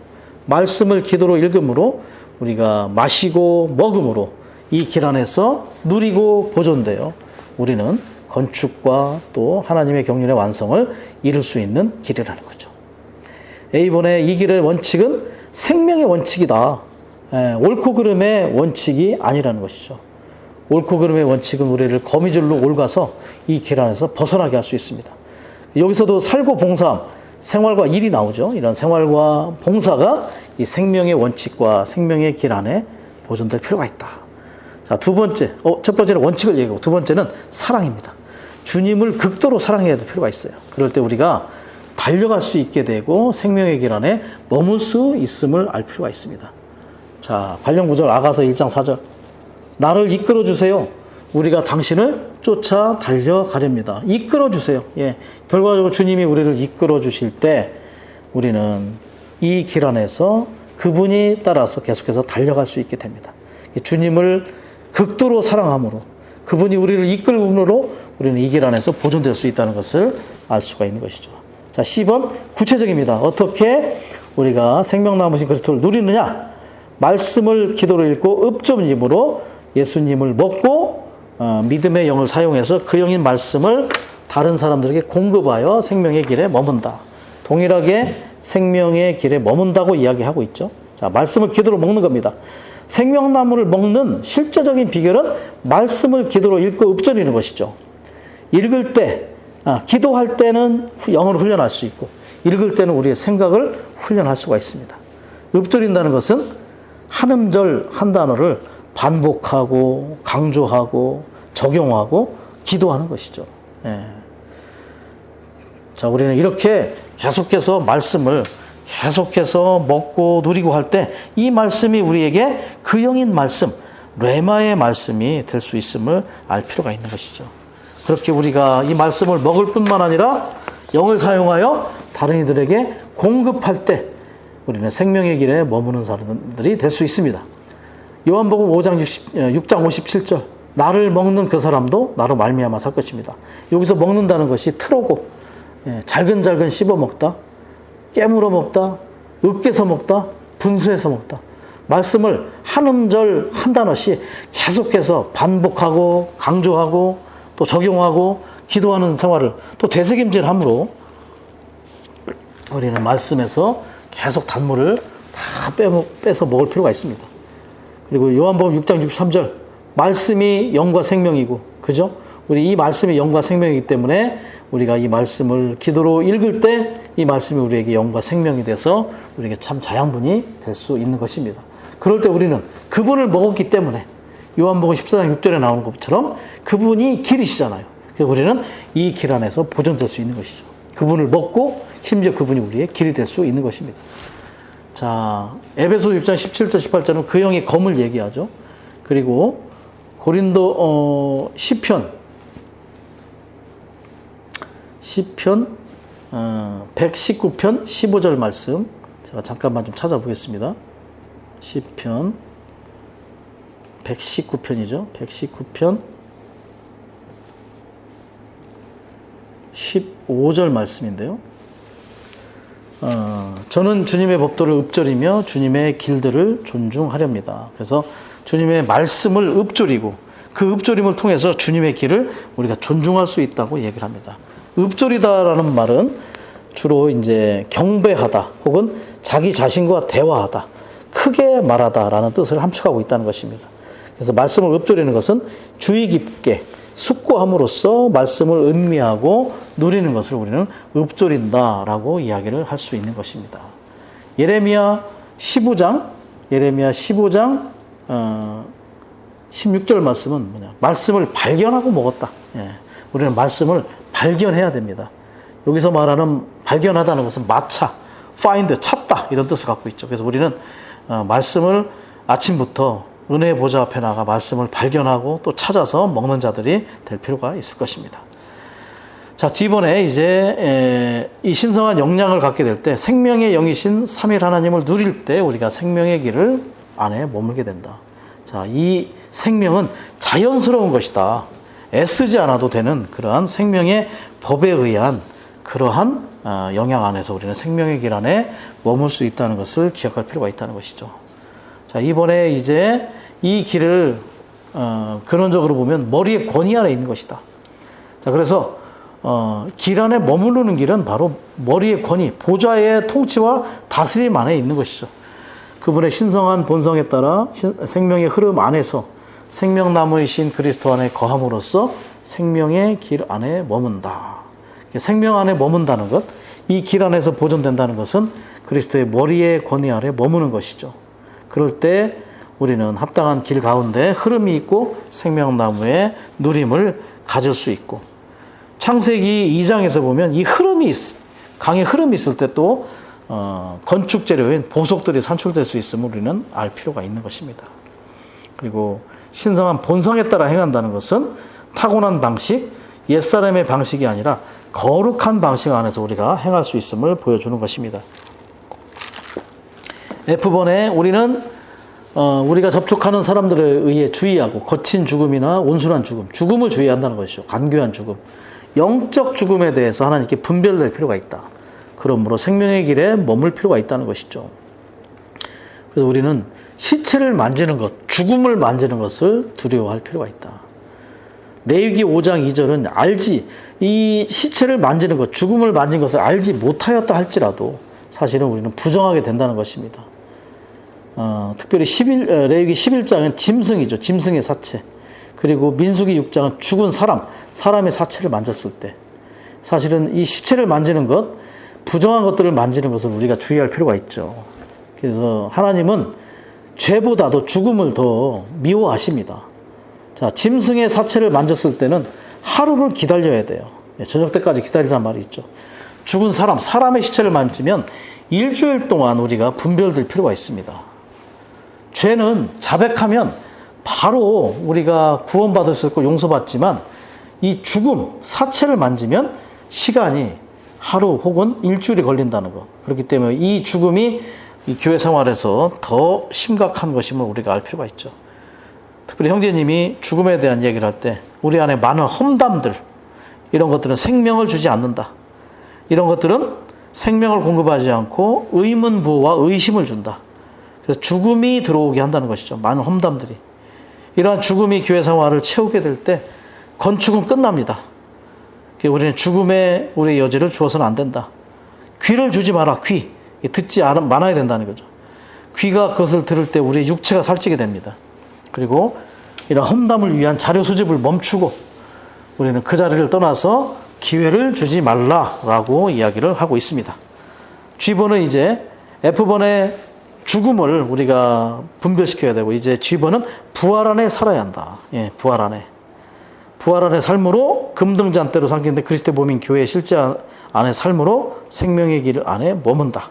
말씀을 기도로 읽음으로 우리가 마시고 먹음으로 이 길 안에서 누리고 보존되어 우리는 건축과 또 하나님의 경륜의 완성을 이룰 수 있는 길이라는 거죠. A번의 이 길의 원칙은 생명의 원칙이다. 옳고 그름의 원칙이 아니라는 것이죠. 옳고 그름의 원칙은 우리를 거미줄로 옮가서 이 길 안에서 벗어나게 할 수 있습니다. 여기서도 살고 봉사함, 생활과 일이 나오죠. 이런 생활과 봉사가 이 생명의 원칙과 생명의 길 안에 보존될 필요가 있다. 자, 두 번째, 첫 번째는 원칙을 얘기하고 두 번째는 사랑입니다. 주님을 극도로 사랑해야 될 필요가 있어요. 그럴 때 우리가 달려갈 수 있게 되고 생명의 길 안에 머물 수 있음을 알 필요가 있습니다. 자, 관련 구절 아가서 1장 4절. 나를 이끌어 주세요. 우리가 당신을 쫓아 달려가렵니다. 이끌어 주세요. 예. 결과적으로 주님이 우리를 이끌어 주실 때 우리는 이 길 안에서 그분이 따라서 계속해서 달려갈 수 있게 됩니다. 주님을 극도로 사랑함으로 그분이 우리를 이끌음으로 우리는 이 길 안에서 보존될 수 있다는 것을 알 수가 있는 것이죠. 자, 10번 구체적입니다. 어떻게 우리가 생명나무신 그리스도를 누리느냐? 말씀을 기도로 읽고 읍접임으로 예수님을 먹고 믿음의 영을 사용해서 그 영인 말씀을 다른 사람들에게 공급하여 생명의 길에 머문다. 동일하게 생명의 길에 머문다고 이야기하고 있죠. 자, 말씀을 기도로 먹는 겁니다. 생명나무를 먹는 실제적인 비결은 말씀을 기도로 읽고 읊조리는 것이죠. 읽을 때, 기도할 때는 영을 훈련할 수 있고 읽을 때는 우리의 생각을 훈련할 수가 있습니다. 읊조린다는 것은 한 음절 한 단어를 반복하고 강조하고 적용하고 기도하는 것이죠. 예. 자, 우리는 이렇게 계속해서 말씀을 계속해서 먹고 누리고 할 때 이 말씀이 우리에게 그 영인 말씀, 레마의 말씀이 될 수 있음을 알 필요가 있는 것이죠. 그렇게 우리가 이 말씀을 먹을 뿐만 아니라 영을 사용하여 다른 이들에게 공급할 때 우리는 생명의 길에 머무는 사람들이 될 수 있습니다. 요한복음 6장 57절 나를 먹는 그 사람도 나로 말미암아 살 것입니다. 여기서 먹는다는 것이 트로고 잘근잘근 씹어 먹다, 깨물어 먹다, 으깨서 먹다, 분수해서 먹다. 말씀을 한 음절 한 단어씩 계속해서 반복하고 강조하고 또 적용하고 기도하는 생활을 또 되새김질함으로 우리는 말씀에서 계속 단물을 다 빼서 먹을 필요가 있습니다. 그리고 요한복음 6장 63절 말씀이 영과 생명이고, 그죠? 우리 이 말씀이 영과 생명이기 때문에 우리가 이 말씀을 기도로 읽을 때 이 말씀이 우리에게 영과 생명이 돼서 우리에게 참 자양분이 될 수 있는 것입니다. 그럴 때 우리는 그분을 먹었기 때문에 요한복음 14장 6절에 나오는 것처럼 그분이 길이시잖아요. 그래서 우리는 이 길 안에서 보존될 수 있는 것이죠. 그분을 먹고 심지어 그분이 우리의 길이 될 수 있는 것입니다. 자, 에베소 6장 17절 18절은 그 영의 검을 얘기하죠. 그리고 고린도 시편 119편 15절 말씀 제가 잠깐만 좀 찾아보겠습니다. 시편 119편이죠. 119편 15절 말씀인데요. 저는 주님의 법도를 읊조리며 주님의 길들을 존중하렵니다. 그래서 주님의 말씀을 읊조리고 그 읊조림을 통해서 주님의 길을 우리가 존중할 수 있다고 얘기를 합니다. 읊조리다라는 말은 주로 이제 경배하다 혹은 자기 자신과 대화하다, 크게 말하다라는 뜻을 함축하고 있다는 것입니다. 그래서 말씀을 읊조리는 것은 주의 깊게 숙고함으로써 말씀을 음미하고 누리는 것을 우리는 읊조린다라고 이야기를 할 수 있는 것입니다. 예레미야 15장 16절 말씀은 뭐냐? 말씀을 발견하고 먹었다. 우리는 말씀을 발견해야 됩니다. 여기서 말하는 발견하다는 것은 마차, find, 찾다 이런 뜻을 갖고 있죠. 그래서 우리는 말씀을 아침부터 은혜의 보좌 앞에 나가 말씀을 발견하고 또 찾아서 먹는 자들이 될 필요가 있을 것입니다. 자, 뒤번에 이제 이 신성한 영향을 갖게 될 때 생명의 영이신 삼일 하나님을 누릴 때 우리가 생명의 길을 안에 머물게 된다. 자, 이 생명은 자연스러운 것이다. 애쓰지 않아도 되는 그러한 생명의 법에 의한 그러한 영향 안에서 우리는 생명의 길 안에 머물 수 있다는 것을 기억할 필요가 있다는 것이죠. 자, 이번에 이제 이 길을 근원적으로 보면 머리의 권위 안에 있는 것이다. 자, 그래서 길 안에 머무르는 길은 바로 머리의 권위, 보좌의 통치와 다스림 안에 있는 것이죠. 그분의 신성한 본성에 따라 생명의 흐름 안에서 생명나무이신 그리스도 안에 거함으로써 생명의 길 안에 머문다. 생명 안에 머문다는 것, 이 길 안에서 보존된다는 것은 그리스도의 머리의 권위 아래 머무는 것이죠. 그럴 때 우리는 합당한 길 가운데 흐름이 있고 생명나무의 누림을 가질 수 있고, 창세기 2장에서 보면 이 흐름이 강의 흐름이 있을 때 또 건축 재료인 보석들이 산출될 수 있음을 우리는 알 필요가 있는 것입니다. 그리고 신성한 본성에 따라 행한다는 것은 타고난 방식, 옛사람의 방식이 아니라 거룩한 방식 안에서 우리가 행할 수 있음을 보여주는 것입니다. F번에 우리는 우리가 접촉하는 사람들에 의해 주의하고 거친 죽음이나 온순한 죽음, 죽음을 주의한다는 것이죠. 간교한 죽음, 영적 죽음에 대해서 하나님께 분별될 필요가 있다. 그러므로 생명의 길에 머물 필요가 있다는 것이죠. 그래서 우리는 시체를 만지는 것, 죽음을 만지는 것을 두려워할 필요가 있다. 레위기 5장 2절은 이 시체를 만지는 것, 죽음을 만진 것을 알지 못하였다 할지라도 사실은 우리는 부정하게 된다는 것입니다. 특별히 레위기 11장은 짐승이죠. 짐승의 사체. 그리고 민수기 6장은 죽은 사람의 사체를 만졌을 때 사실은 이 시체를 만지는 것, 부정한 것들을 만지는 것을 우리가 주의할 필요가 있죠. 그래서 하나님은 죄보다도 죽음을 더 미워하십니다. 자, 짐승의 사체를 만졌을 때는 하루를 기다려야 돼요. 저녁 때까지 기다리란 말이 있죠. 죽은 사람의 시체를 만지면 일주일 동안 우리가 분별될 필요가 있습니다. 죄는 자백하면 바로 우리가 구원받을 수 있고 용서받지만 이 죽음, 사체를 만지면 시간이 하루 혹은 일주일이 걸린다는 것. 그렇기 때문에 이 죽음이 이 교회 생활에서 더 심각한 것임을 우리가 알 필요가 있죠. 특별히 형제님이 죽음에 대한 얘기를 할 때 우리 안에 많은 험담들, 이런 것들은 생명을 주지 않는다. 이런 것들은 생명을 공급하지 않고 의문부호와 의심을 준다. 그래서 죽음이 들어오게 한다는 것이죠. 많은 험담들이. 이러한 죽음이 교회 생활을 채우게 될 때 건축은 끝납니다. 우리는 죽음에 우리의 여지를 주어서는 안 된다. 귀를 주지 마라. 귀. 듣지 말아야 된다는 거죠. 귀가 그것을 들을 때 우리의 육체가 살찌게 됩니다. 그리고 이런 험담을 위한 자료 수집을 멈추고 우리는 그 자리를 떠나서 기회를 주지 말라라고 이야기를 하고 있습니다. G번은 이제 F번의 죽음을 우리가 분별시켜야 되고 이제 G번은 부활 안에 살아야 한다. 예, 부활 안에. 부활 안의 삶으로 금등잔대로 삼기는데 그리스도의 몸인 교회의 실제 안의 삶으로 생명의 길 안에 머문다.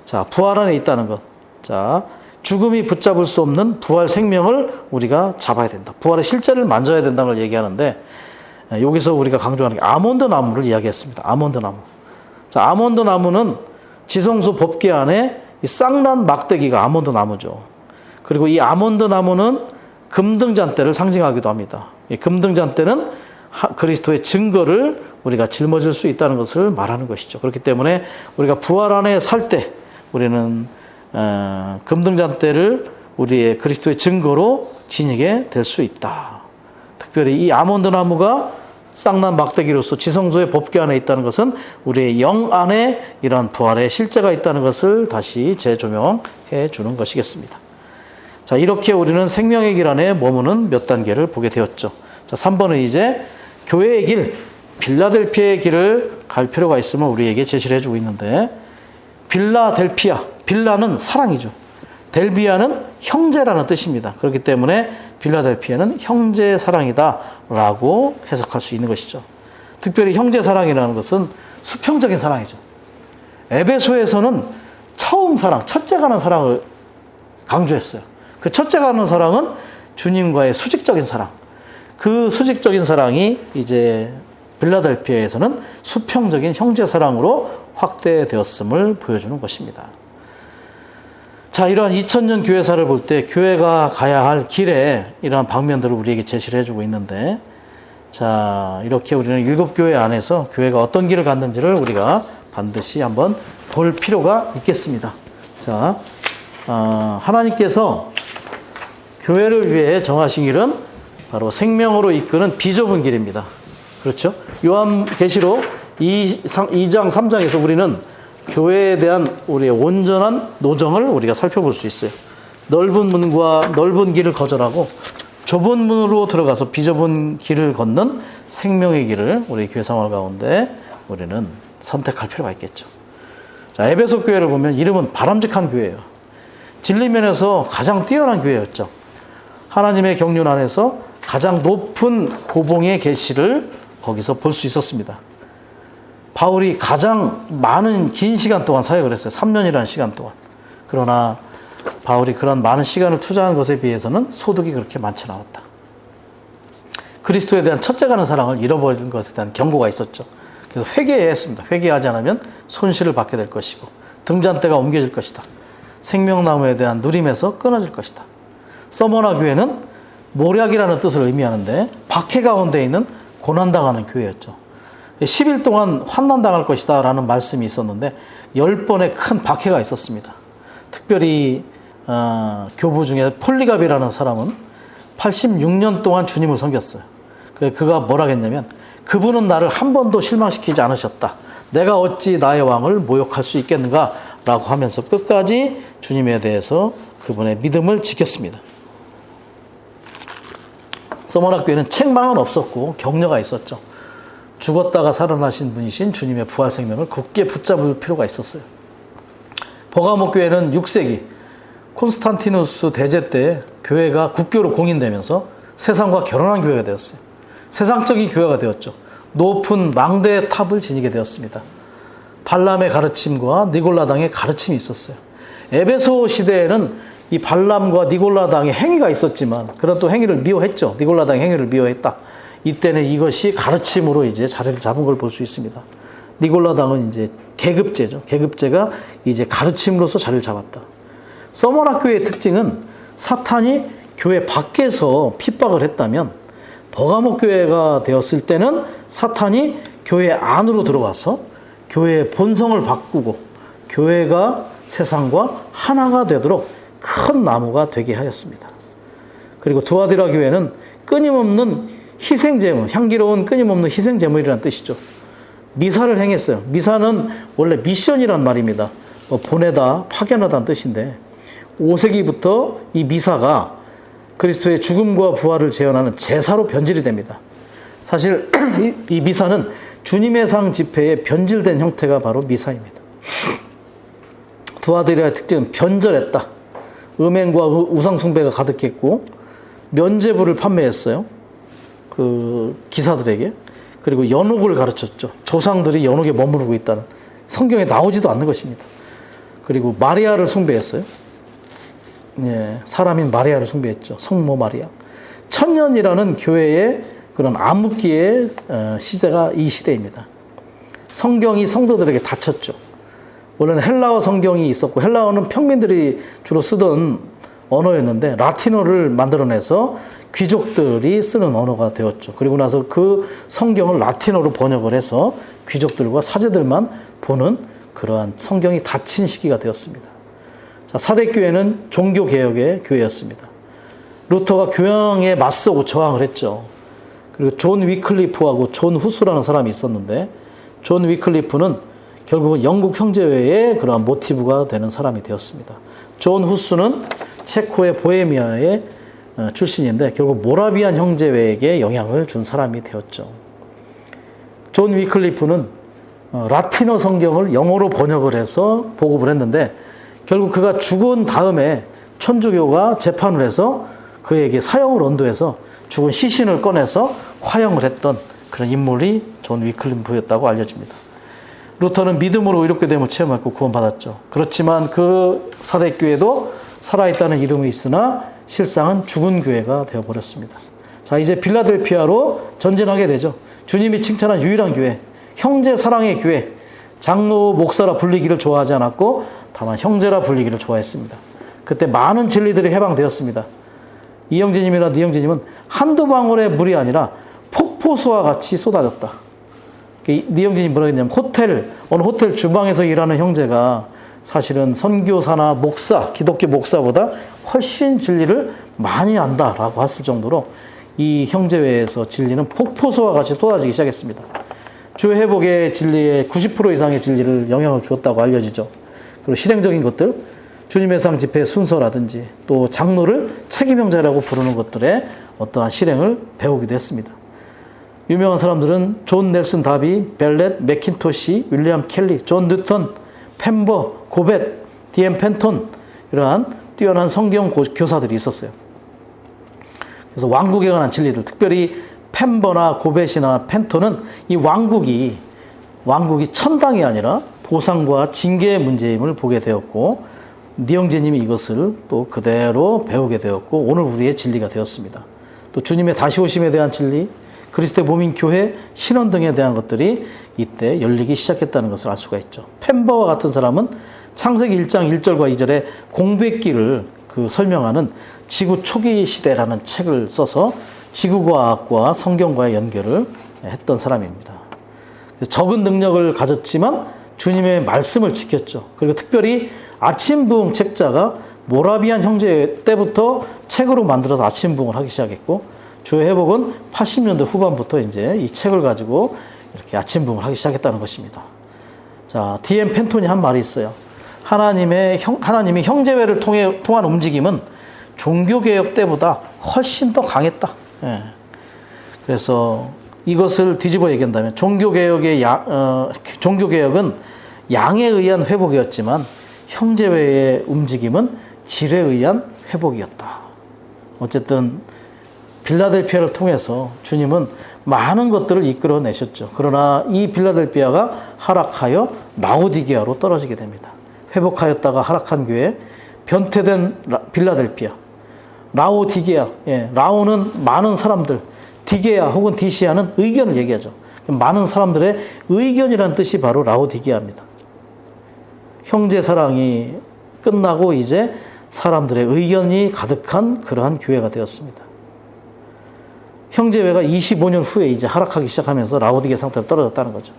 자, 부활 안에 있다는 것. 자, 죽음이 붙잡을 수 없는 부활 생명을 우리가 잡아야 된다. 부활의 실제를 만져야 된다는 걸 얘기하는데 여기서 우리가 강조하는 게 아몬드 나무를 이야기했습니다. 아몬드 나무. 자, 아몬드 나무는 지성소 법궤 안에 이 쌍난 막대기가 아몬드 나무죠. 그리고 이 아몬드 나무는 금등잔대를 상징하기도 합니다. 이 금등잔대는 그리스도의 증거를 우리가 짊어질 수 있다는 것을 말하는 것이죠. 그렇기 때문에 우리가 부활 안에 살 때 우리는 금등잔대를 우리의 그리스도의 증거로 지니게 될 수 있다. 특별히 이 아몬드 나무가 쌍난 막대기로서 지성소의 법궤 안에 있다는 것은 우리의 영 안에 이러한 부활의 실제가 있다는 것을 다시 재조명해 주는 것이겠습니다. 자, 이렇게 우리는 생명의 길 안에 머무는 몇 단계를 보게 되었죠. 자, 3번은 이제 교회의 길, 빌라델피아의 길을 갈 필요가 있음을 우리에게 제시를 해주고 있는데, 빌라델피아, 빌라는 사랑이죠. 델비아는 형제라는 뜻입니다. 그렇기 때문에 빌라델피아는 형제 사랑이다라고 해석할 수 있는 것이죠. 특별히 형제 사랑이라는 것은 수평적인 사랑이죠. 에베소에서는 처음 사랑, 첫째 가는 사랑을 강조했어요. 그 첫째 가는 사랑은 주님과의 수직적인 사랑. 그 수직적인 사랑이 이제 빌라델피아에서는 수평적인 형제 사랑으로 확대되었음을 보여주는 것입니다. 자, 이러한 2000년 교회사를 볼 때 교회가 가야 할 길에 이러한 방면들을 우리에게 제시를 해주고 있는데, 자, 이렇게 우리는 7교회 안에서 교회가 어떤 길을 갔는지를 우리가 반드시 한번 볼 필요가 있겠습니다. 자, 하나님께서 교회를 위해 정하신 길은 바로 생명으로 이끄는 비좁은 길입니다. 그렇죠? 요한계시록 2장 3장에서 우리는 교회에 대한 우리의 온전한 노정을 우리가 살펴볼 수 있어요. 넓은 문과 넓은 길을 거절하고 좁은 문으로 들어가서 비좁은 길을 걷는 생명의 길을 우리 교회 생활 가운데 우리는 선택할 필요가 있겠죠. 자, 에베소 교회를 보면 이름은 바람직한 교회예요. 진리면에서 가장 뛰어난 교회였죠. 하나님의 경륜 안에서 가장 높은 고봉의 계시를 거기서 볼 수 있었습니다. 바울이 가장 많은 긴 시간 동안 사역을 했어요. 3년이라는 시간 동안. 그러나 바울이 그런 많은 시간을 투자한 것에 비해서는 소득이 그렇게 많지 않았다. 그리스도에 대한 첫째 가는 사랑을 잃어버린 것에 대한 경고가 있었죠. 그래서 회개해야 했습니다. 회개하지 않으면 손실을 받게 될 것이고 등잔대가 옮겨질 것이다. 생명나무에 대한 누림에서 끊어질 것이다. 서머나 교회는 모략이라는 뜻을 의미하는데 박해 가운데 있는 고난당하는 교회였죠. 10일 동안 환난당할 것이다 라는 말씀이 있었는데 10번의 큰 박해가 있었습니다. 특별히 교부 중에 폴리갑이라는 사람은 86년 동안 주님을 섬겼어요. 그가 뭐라 했냐면, 그분은 나를 한 번도 실망시키지 않으셨다. 내가 어찌 나의 왕을 모욕할 수 있겠는가 라고 하면서 끝까지 주님에 대해서 그분의 믿음을 지켰습니다. 서머나교회는 책망은 없었고 격려가 있었죠. 죽었다가 살아나신 분이신 주님의 부활 생명을 굳게 붙잡을 필요가 있었어요. 버가모 교회는 6세기 콘스탄티누스 대제 때 교회가 국교로 공인되면서 세상과 결혼한 교회가 되었어요. 세상적인 교회가 되었죠. 높은 망대의 탑을 지니게 되었습니다. 발람의 가르침과 니골라당의 가르침이 있었어요. 에베소 시대에는 이 발람과 니골라당의 행위가 있었지만 그런 또 행위를 미워했죠. 니골라당의 행위를 미워했다. 이때는 이것이 가르침으로 이제 자리를 잡은 걸 볼 수 있습니다. 니골라당은 이제 계급제죠. 계급제가 이제 가르침으로서 자리를 잡았다. 서머나 교회의 특징은 사탄이 교회 밖에서 핍박을 했다면 버가모 교회가 되었을 때는 사탄이 교회 안으로 들어와서 교회의 본성을 바꾸고 교회가 세상과 하나가 되도록 큰 나무가 되게 하였습니다. 그리고 두아디라 교회는 끊임없는 희생제물, 향기로운 끊임없는 희생제물이라는 뜻이죠. 미사를 행했어요. 미사는 원래 미션이란 말입니다. 보내다, 파견하다는 뜻인데 5세기부터 이 미사가 그리스도의 죽음과 부활을 재현하는 제사로 변질이 됩니다. 사실 이 미사는 주님의 상 집회에 변질된 형태가 바로 미사입니다. 두아디라의 특징은 변절했다. 음행과 우상숭배가 가득했고 면죄부를 판매했어요. 그 기사들에게. 그리고 연옥을 가르쳤죠. 조상들이 연옥에 머무르고 있다는, 성경에 나오지도 않는 것입니다. 그리고 마리아를 숭배했어요. 예, 사람인 마리아를 숭배했죠. 성모 마리아. 천년이라는 교회의 그런 암흑기의 시대가 이 시대입니다. 성경이 성도들에게 닫혔죠. 원래는 헬라어 성경이 있었고 헬라어는 평민들이 주로 쓰던 언어였는데 라틴어를 만들어내서 귀족들이 쓰는 언어가 되었죠. 그리고 나서 그 성경을 라틴어로 번역을 해서 귀족들과 사제들만 보는 그러한 성경이 닫힌 시기가 되었습니다. 자, 사대교회는 종교개혁의 교회였습니다. 루터가 교황에 맞서고 저항을 했죠. 그리고 존 위클리프하고 존 후스라는 사람이 있었는데 존 위클리프는 결국은 영국 형제회의 그러한 모티브가 되는 사람이 되었습니다. 존 후스는 체코의 보헤미아의 출신인데 결국 모라비안 형제회에게 영향을 준 사람이 되었죠. 존 위클리프는 라틴어 성경을 영어로 번역을 해서 보급을 했는데 결국 그가 죽은 다음에 천주교가 재판을 해서 그에게 사형을 언도해서 죽은 시신을 꺼내서 화형을 했던 그런 인물이 존 위클리프였다고 알려집니다. 루터는 믿음으로 이롭게 됨을 체험했고 구원받았죠. 그렇지만 그 사대교회도 살아있다는 이름이 있으나 실상은 죽은 교회가 되어버렸습니다. 자, 이제 빌라델피아로 전진하게 되죠. 주님이 칭찬한 유일한 교회, 형제 사랑의 교회. 장로, 목사라 불리기를 좋아하지 않았고 다만 형제라 불리기를 좋아했습니다. 그때 많은 진리들이 해방되었습니다. 이영재님이나 니영재님은 한두 방울의 물이 아니라 폭포수와 같이 쏟아졌다. 니영진이 뭐라 했냐면 어느 호텔 주방에서 일하는 형제가 사실은 선교사나 목사, 기독교 목사보다 훨씬 진리를 많이 안다라고 했을 정도로 이 형제회에서 진리는 폭포수와 같이 쏟아지기 시작했습니다. 주 회복의 진리의 90% 이상의 진리를 영향을 주었다고 알려지죠. 그리고 실행적인 것들, 주님의 상 집회 순서라든지 또 장로를 책임형제라고 부르는 것들의 어떠한 실행을 배우기도 했습니다. 유명한 사람들은 존 넬슨 다비, 벨렛, 맥킨토시, 윌리엄 켈리, 존 뉴턴, 펜버, 고벳, 디엠 펜톤 이러한 뛰어난 성경 교사들이 있었어요. 그래서 왕국에 관한 진리들, 특별히 펜버나 고벳이나 펜톤은 이 왕국이 천당이 아니라 보상과 징계의 문제임을 보게 되었고 니영재님이 이것을 또 그대로 배우게 되었고 오늘 우리의 진리가 되었습니다. 또 주님의 다시 오심에 대한 진리, 그리스도의 몸인 교회, 신원 등에 대한 것들이 이때 열리기 시작했다는 것을 알 수가 있죠. 펜버와 같은 사람은 창세기 1장 1절과 2절에 공백기를 설명하는 지구 초기 시대라는 책을 써서 지구과학과 성경과의 연결을 했던 사람입니다. 적은 능력을 가졌지만 주님의 말씀을 지켰죠. 그리고 특별히 아침 부흥 책자가 모라비안 형제 때부터 책으로 만들어서 아침 부흥을 하기 시작했고, 주의 회복은 80년대 후반부터 이제 이 책을 가지고 이렇게 아침 부흥을 하기 시작했다는 것입니다. 자, D.M. 펜톤이 한 말이 있어요. 하나님이 형제회를 통한 움직임은 종교개혁 때보다 훨씬 더 강했다. 예. 그래서 이것을 뒤집어 얘기한다면 종교개혁은 양에 의한 회복이었지만 형제회의 움직임은 질에 의한 회복이었다. 어쨌든 빌라델피아를 통해서 주님은 많은 것들을 이끌어내셨죠. 그러나 이 빌라델피아가 하락하여 라오디게아로 떨어지게 됩니다. 회복하였다가 하락한 교회, 변태된 빌라델피아, 라오디게아, 라오는 많은 사람들, 디게아 혹은 디시아는 의견을 얘기하죠. 많은 사람들의 의견이란 뜻이 바로 라오디게아입니다. 형제 사랑이 끝나고 이제 사람들의 의견이 가득한 그러한 교회가 되었습니다. 형제회가 25년 후에 이제 하락하기 시작하면서 라오디게아 상태로 떨어졌다는 거죠.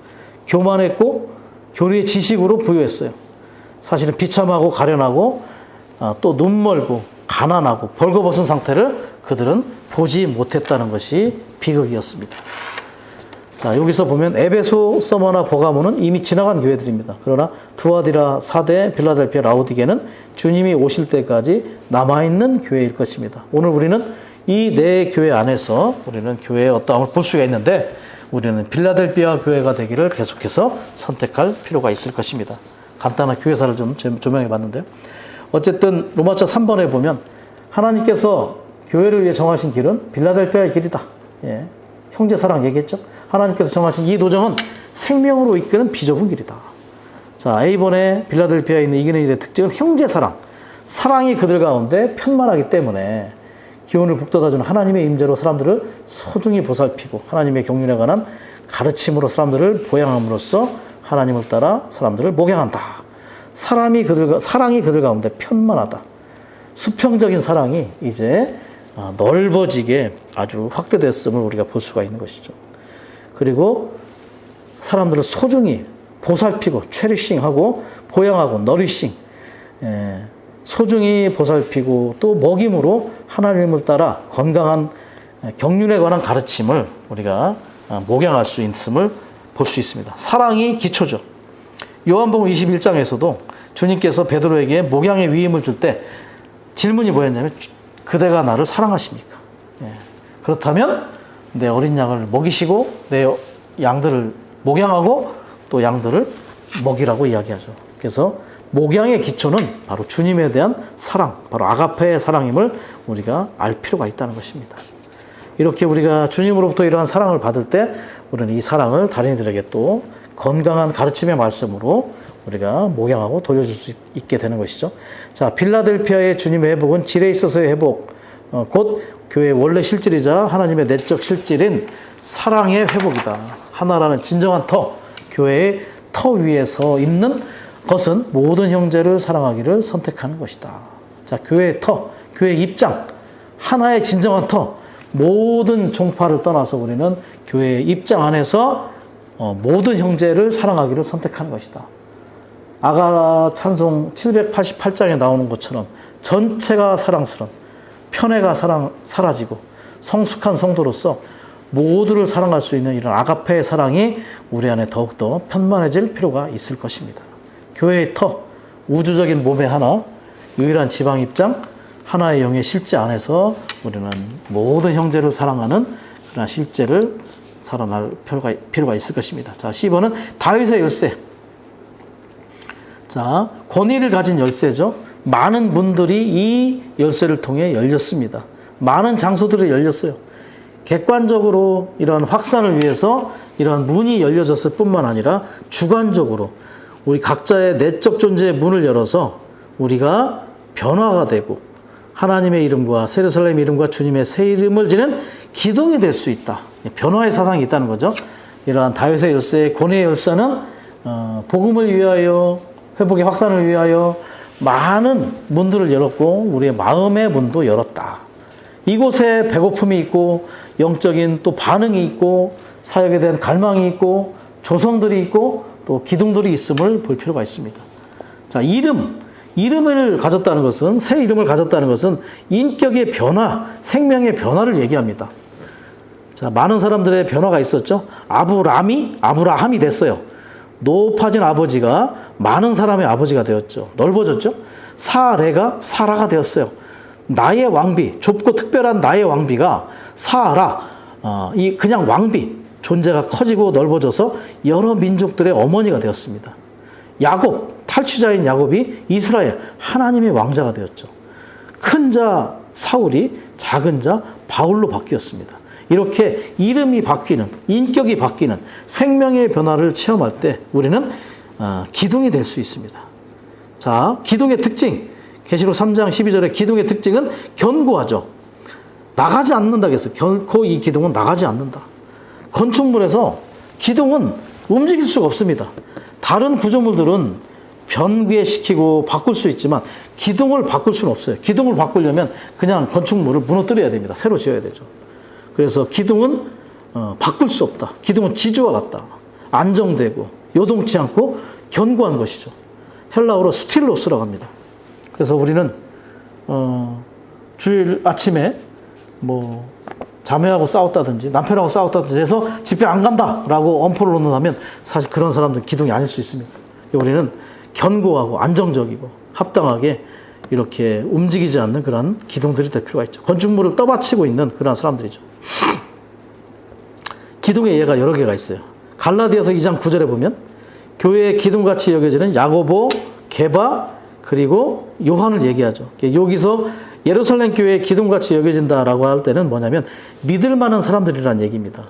교만했고 교리의 지식으로 부유했어요. 사실은 비참하고 가련하고 또 눈멀고 가난하고 벌거벗은 상태를 그들은 보지 못했다는 것이 비극이었습니다. 자, 여기서 보면 에베소, 서머나 버가모는 이미 지나간 교회들입니다. 그러나 두아디라, 사대, 빌라델피아, 라오디게는 주님이 오실 때까지 남아있는 교회일 것입니다. 오늘 우리는 이 네 교회 안에서 우리는 교회의 어떠함을 볼 수가 있는데, 우리는 빌라델피아 교회가 되기를 계속해서 선택할 필요가 있을 것입니다. 간단한 교회사를 좀 조명해 봤는데요. 어쨌든 로마서 3번에 보면 하나님께서 교회를 위해 정하신 길은 빌라델피아의 길이다. 예. 형제사랑 얘기했죠. 하나님께서 정하신 이 도정은 생명으로 이끄는 비좁은 길이다. 자, A번에 빌라델피아에 있는 이기는 특징은 형제사랑. 사랑이 그들 가운데 편만하기 때문에 기운을 북돋아주는 하나님의 임재로 사람들을 소중히 보살피고 하나님의 경륜에 관한 가르침으로 사람들을 보양함으로써 하나님을 따라 사람들을 목양한다. 사랑이 그들 가운데 편만하다. 수평적인 사랑이 이제 넓어지게 아주 확대됐음을 우리가 볼 수가 있는 것이죠. 그리고 사람들을 소중히 보살피고 체리싱하고 보양하고 너리싱, 소중히 보살피고 또 먹임으로 하나님을 따라 건강한 경륜에 관한 가르침을 우리가 목양할 수 있음을 볼 수 있습니다. 사랑이 기초죠. 요한복음 21장에서도 주님께서 베드로에게 목양의 위임을 줄 때 질문이 뭐였냐면, 그대가 나를 사랑하십니까? 그렇다면 내 어린 양을 먹이시고 내 양들을 목양하고 또 양들을 먹이라고 이야기하죠. 그래서 목양의 기초는 바로 주님에 대한 사랑, 바로 아가페의 사랑임을 우리가 알 필요가 있다는 것입니다. 이렇게 우리가 주님으로부터 이러한 사랑을 받을 때 우리는 이 사랑을 다른이들에게 또 건강한 가르침의 말씀으로 우리가 목양하고 돌려줄 수 있게 되는 것이죠. 자, 빌라델피아의 주님의 회복은 질에 있어서의 회복, 곧 교회의 원래 실질이자 하나님의 내적 실질인 사랑의 회복이다. 하나라는 진정한 터, 교회의 터 위에 서 있는 것은 모든 형제를 사랑하기를 선택하는 것이다. 자, 교회의 터, 교회의 입장, 하나의 진정한 터, 모든 종파를 떠나서 우리는 교회의 입장 안에서 모든 형제를 사랑하기를 선택하는 것이다. 아가 찬송 788장에 나오는 것처럼 전체가 사랑스러운 편애가 사라지고 성숙한 성도로서 모두를 사랑할 수 있는 이런 아가페의 사랑이 우리 안에 더욱더 편만해질 필요가 있을 것입니다. 교회의 터, 우주적인 몸의 하나, 유일한 지방 입장, 하나의 영의 실제 안에서 우리는 모든 형제를 사랑하는 그런 실제를 살아날 필요가 있을 것입니다. 자, 10번은 다윗의 열쇠. 자, 권위를 가진 열쇠죠. 많은 문들이 이 열쇠를 통해 열렸습니다. 많은 장소들이 열렸어요. 객관적으로 이러한 확산을 위해서 이러한 문이 열려졌을 뿐만 아니라 주관적으로 우리 각자의 내적 존재의 문을 열어서 우리가 변화가 되고 하나님의 이름과 세르살렘 이름과 주님의 새 이름을 지는 기둥이 될 수 있다. 변화의 사상이 있다는 거죠. 이러한 다윗의 열쇠의 권위의 열쇠는 복음을 위하여, 회복의 확산을 위하여 많은 문들을 열었고 우리의 마음의 문도 열었다. 이곳에 배고픔이 있고 영적인 또 반응이 있고 사역에 대한 갈망이 있고 조성들이 있고 또 기둥들이 있음을 볼 필요가 있습니다. 자, 이름을 가졌다는 것은, 새 이름을 가졌다는 것은 인격의 변화, 생명의 변화를 얘기합니다. 자, 많은 사람들의 변화가 있었죠. 아브라함이 됐어요. 높아진 아버지가 많은 사람의 아버지가 되었죠. 넓어졌죠. 사레가 사라가 되었어요. 나의 왕비, 좁고 특별한 나의 왕비가 사라, 그냥 왕비, 존재가 커지고 넓어져서 여러 민족들의 어머니가 되었습니다. 탈취자인 야곱이 이스라엘, 하나님의 왕자가 되었죠. 큰 자 사울이 작은 자 바울로 바뀌었습니다. 이렇게 이름이 바뀌는, 인격이 바뀌는 생명의 변화를 체험할 때 우리는 기둥이 될 수 있습니다. 자, 기둥의 특징, 계시록 3장 12절의 기둥의 특징은 견고하죠. 나가지 않는다 그래서 결코 이 기둥은 나가지 않는다. 건축물에서 기둥은 움직일 수가 없습니다. 다른 구조물들은 변괴시키고 바꿀 수 있지만 기둥을 바꿀 수는 없어요. 기둥을 바꾸려면 그냥 건축물을 무너뜨려야 됩니다. 새로 지어야 되죠. 그래서 기둥은 바꿀 수 없다. 기둥은 지주와 같다. 안정되고 요동치 않고 견고한 것이죠. 헬라어로 스틸로스라고 합니다. 그래서 우리는 주일 아침에 자매하고 싸웠다든지 남편하고 싸웠다든지 해서 집회 안 간다라고 엄포를 놓는다면 사실 그런 사람들은 기둥이 아닐 수 있습니다. 우리는 견고하고 안정적이고 합당하게 이렇게 움직이지 않는 그런 기둥들이 될 필요가 있죠. 건축물을 떠받치고 있는 그런 사람들이죠. 기둥의 예가 여러 개가 있어요. 갈라디아서 2장 9절에 보면 교회의 기둥같이 여겨지는 야고보, 게바, 그리고 요한을 얘기하죠. 여기서 예루살렘 교회의 기둥같이 여겨진다라고 할 때는 뭐냐면 믿을 만한 사람들이라는 얘기입니다.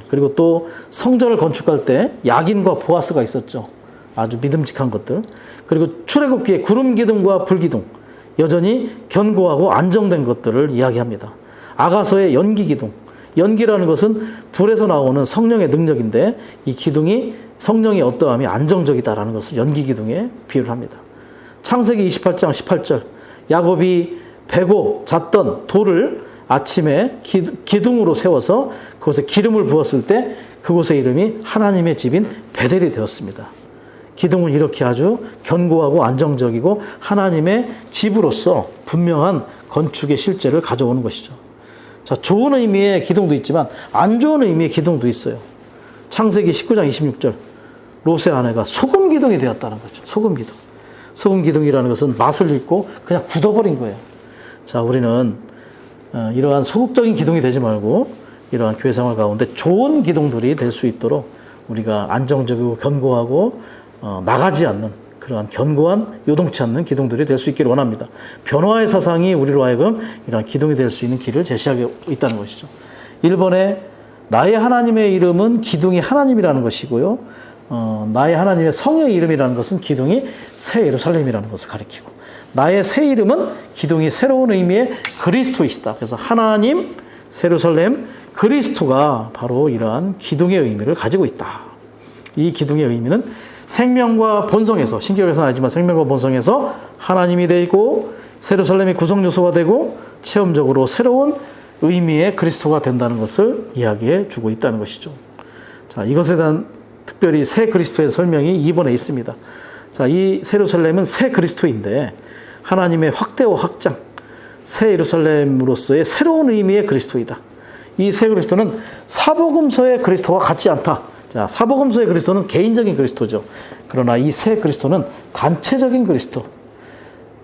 그리고 또 성전을 건축할 때 야긴과 보아스가 있었죠. 아주 믿음직한 것들. 그리고 출애굽기의 구름 기둥과 불 기둥, 여전히 견고하고 안정된 것들을 이야기합니다. 아가서의 연기 기둥, 연기라는 것은 불에서 나오는 성령의 능력인데 이 기둥이 성령의 어떠함이 안정적이다라는 것을 연기 기둥에 비유를 합니다. 창세기 28장 18절, 야곱이 베고 잤던 돌을 아침에 기둥으로 세워서 그곳에 기름을 부었을 때 그곳의 이름이 하나님의 집인 베델이 되었습니다. 기둥은 이렇게 아주 견고하고 안정적이고 하나님의 집으로서 분명한 건축의 실제를 가져오는 것이죠. 자, 좋은 의미의 기둥도 있지만 안 좋은 의미의 기둥도 있어요. 창세기 19장 26절, 롯의 아내가 소금 기둥이 되었다는 거죠. 소금 기둥. 소금 기둥이라는 것은 맛을 잃고 그냥 굳어버린 거예요. 자, 우리는 이러한 소극적인 기둥이 되지 말고 이러한 교회 생활 가운데 좋은 기둥들이 될 수 있도록 우리가 안정적이고 견고하고 나가지 않는 그러한 견고한 요동치 않는 기둥들이 될 수 있기를 원합니다. 변화의 사상이 우리로 하여금 이러한 기둥이 될 수 있는 길을 제시하고 있다는 것이죠. 1번에 나의 하나님의 이름은 기둥이 하나님이라는 것이고요. 나의 하나님의 성의 이름이라는 것은 기둥이 새 예루살렘이라는 것을 가리키고, 나의 새 이름은 기둥이 새로운 의미의 그리스도이시다. 그래서 하나님, 새 예루살렘, 그리스도가 바로 이러한 기둥의 의미를 가지고 있다. 이 기둥의 의미는 생명과 본성에서, 신격에서는 아니지만 생명과 본성에서 하나님이 되고 새 예루살렘의 구성 요소가 되고 체험적으로 새로운 의미의 그리스도가 된다는 것을 이야기해 주고 있다는 것이죠. 자, 이것에 대한 특별히 새 그리스도의 설명이 2번에 있습니다. 자, 이 새 예루살렘은 새 그리스도인데 하나님의 확대와 확장, 새 예루살렘으로서의 새로운 의미의 그리스도이다. 이 새 그리스도는 사복음서의 그리스도와 같지 않다. 자, 사복음서의 그리스도는 개인적인 그리스도죠. 그러나 이 새 그리스도는 단체적인 그리스도.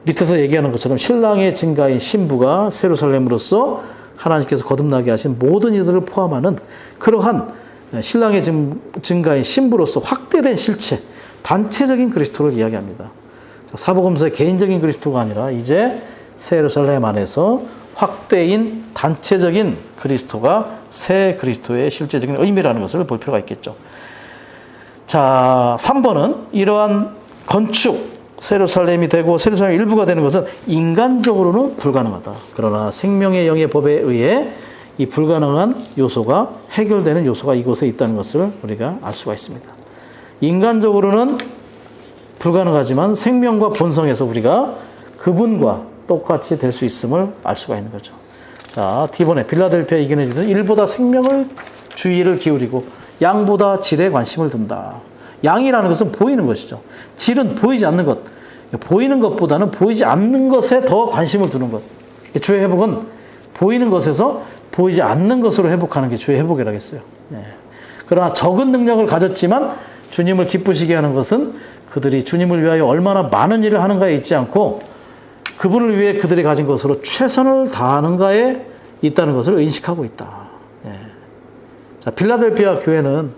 밑에서 얘기하는 것처럼 신랑의 증가인 신부가 새 예루살렘으로서 하나님께서 거듭나게 하신 모든 이들을 포함하는 그러한 신랑의 증가인 신부로서 확대된 실체, 단체적인 그리스도를 이야기합니다. 자, 사복음서의 개인적인 그리스도가 아니라 이제 새 예루살렘 안에서 확대인 단체적인 그리스도가 새 그리스도의 실제적인 의미라는 것을 볼 필요가 있겠죠. 자, 3번은 이러한 건축, 새 예루살렘이 되고 새 예루살렘의 일부가 되는 것은 인간적으로는 불가능하다. 그러나 생명의 영의 법에 의해 이 불가능한 요소가 해결되는 요소가 이곳에 있다는 것을 우리가 알 수가 있습니다. 인간적으로는 불가능하지만 생명과 본성에서 우리가 그분과 똑같이 될 수 있음을 알 수가 있는 거죠. 자, D번에 빌라델피아 이겨내지는 일보다 생명을 주의를 기울이고 양보다 질에 관심을 둔다. 양이라는 것은 보이는 것이죠. 질은 보이지 않는 것. 보이는 것보다는 보이지 않는 것에 더 관심을 두는 것. 주의 회복은 보이는 것에서 보이지 않는 것으로 회복하는 게 주의 회복이라고 했어요. 그러나 적은 능력을 가졌지만 주님을 기쁘시게 하는 것은 그들이 주님을 위하여 얼마나 많은 일을 하는가에 있지 않고 그분을 위해 그들이 가진 것으로 최선을 다하는가에 있다는 것을 인식하고 있다. 자, 필라델피아 교회는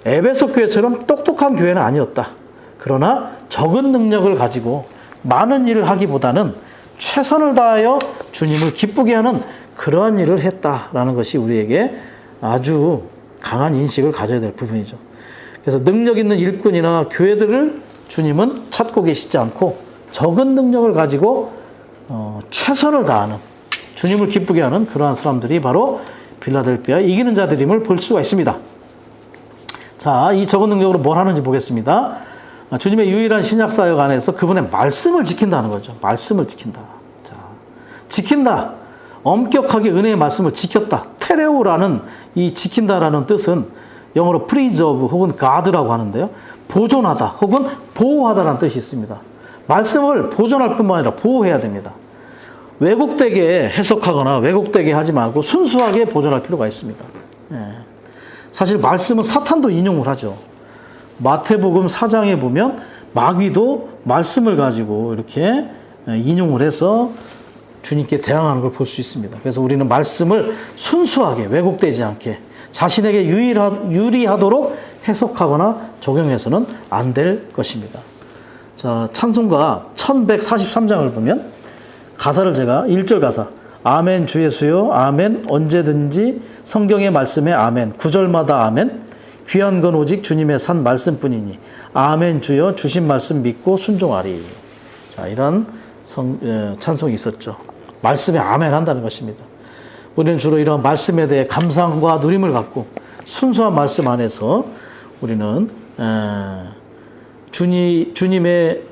에베소 교회처럼 똑똑한 교회는 아니었다. 그러나 적은 능력을 가지고 많은 일을 하기보다는 최선을 다하여 주님을 기쁘게 하는 그러한 일을 했다라는 것이 우리에게 아주 강한 인식을 가져야 될 부분이죠. 그래서 능력 있는 일꾼이나 교회들을 주님은 찾고 계시지 않고 적은 능력을 가지고 최선을 다하는 주님을 기쁘게 하는 그러한 사람들이 바로 필라델피아 이기는 자들임을 볼 수가 있습니다. 자, 이 적은 능력으로 뭘 하는지 보겠습니다. 주님의 유일한 신약사역 안에서 그분의 말씀을 지킨다는 거죠. 말씀을 지킨다. 자, 지킨다. 엄격하게 은혜의 말씀을 지켰다. 테레오라는 이 지킨다라는 뜻은 영어로 preserve 혹은 guard라고 하는데요. 보존하다 혹은 보호하다라는 뜻이 있습니다. 말씀을 보존할 뿐만 아니라 보호해야 됩니다. 왜곡되게 해석하거나 왜곡되게 하지 말고 순수하게 보존할 필요가 있습니다. 사실 말씀은 사탄도 인용을 하죠. 마태복음 4장에 보면 마귀도 말씀을 가지고 이렇게 인용을 해서 주님께 대항하는 걸 볼 수 있습니다. 그래서 우리는 말씀을 순수하게 왜곡되지 않게 자신에게 유리하도록 해석하거나 적용해서는 안 될 것입니다. 자, 찬송가 1143장을 보면 가사를 제가 1절 가사 아멘 주 예수여 아멘 언제든지 성경의 말씀에 아멘 9절마다 아멘 귀한 건 오직 주님의 산 말씀뿐이니 아멘 주여 주신 말씀 믿고 순종하리. 자, 이런 찬송이 있었죠. 말씀에 아멘 한다는 것입니다. 우리는 주로 이런 말씀에 대해 감상과 누림을 갖고 순수한 말씀 안에서 우리는 주님의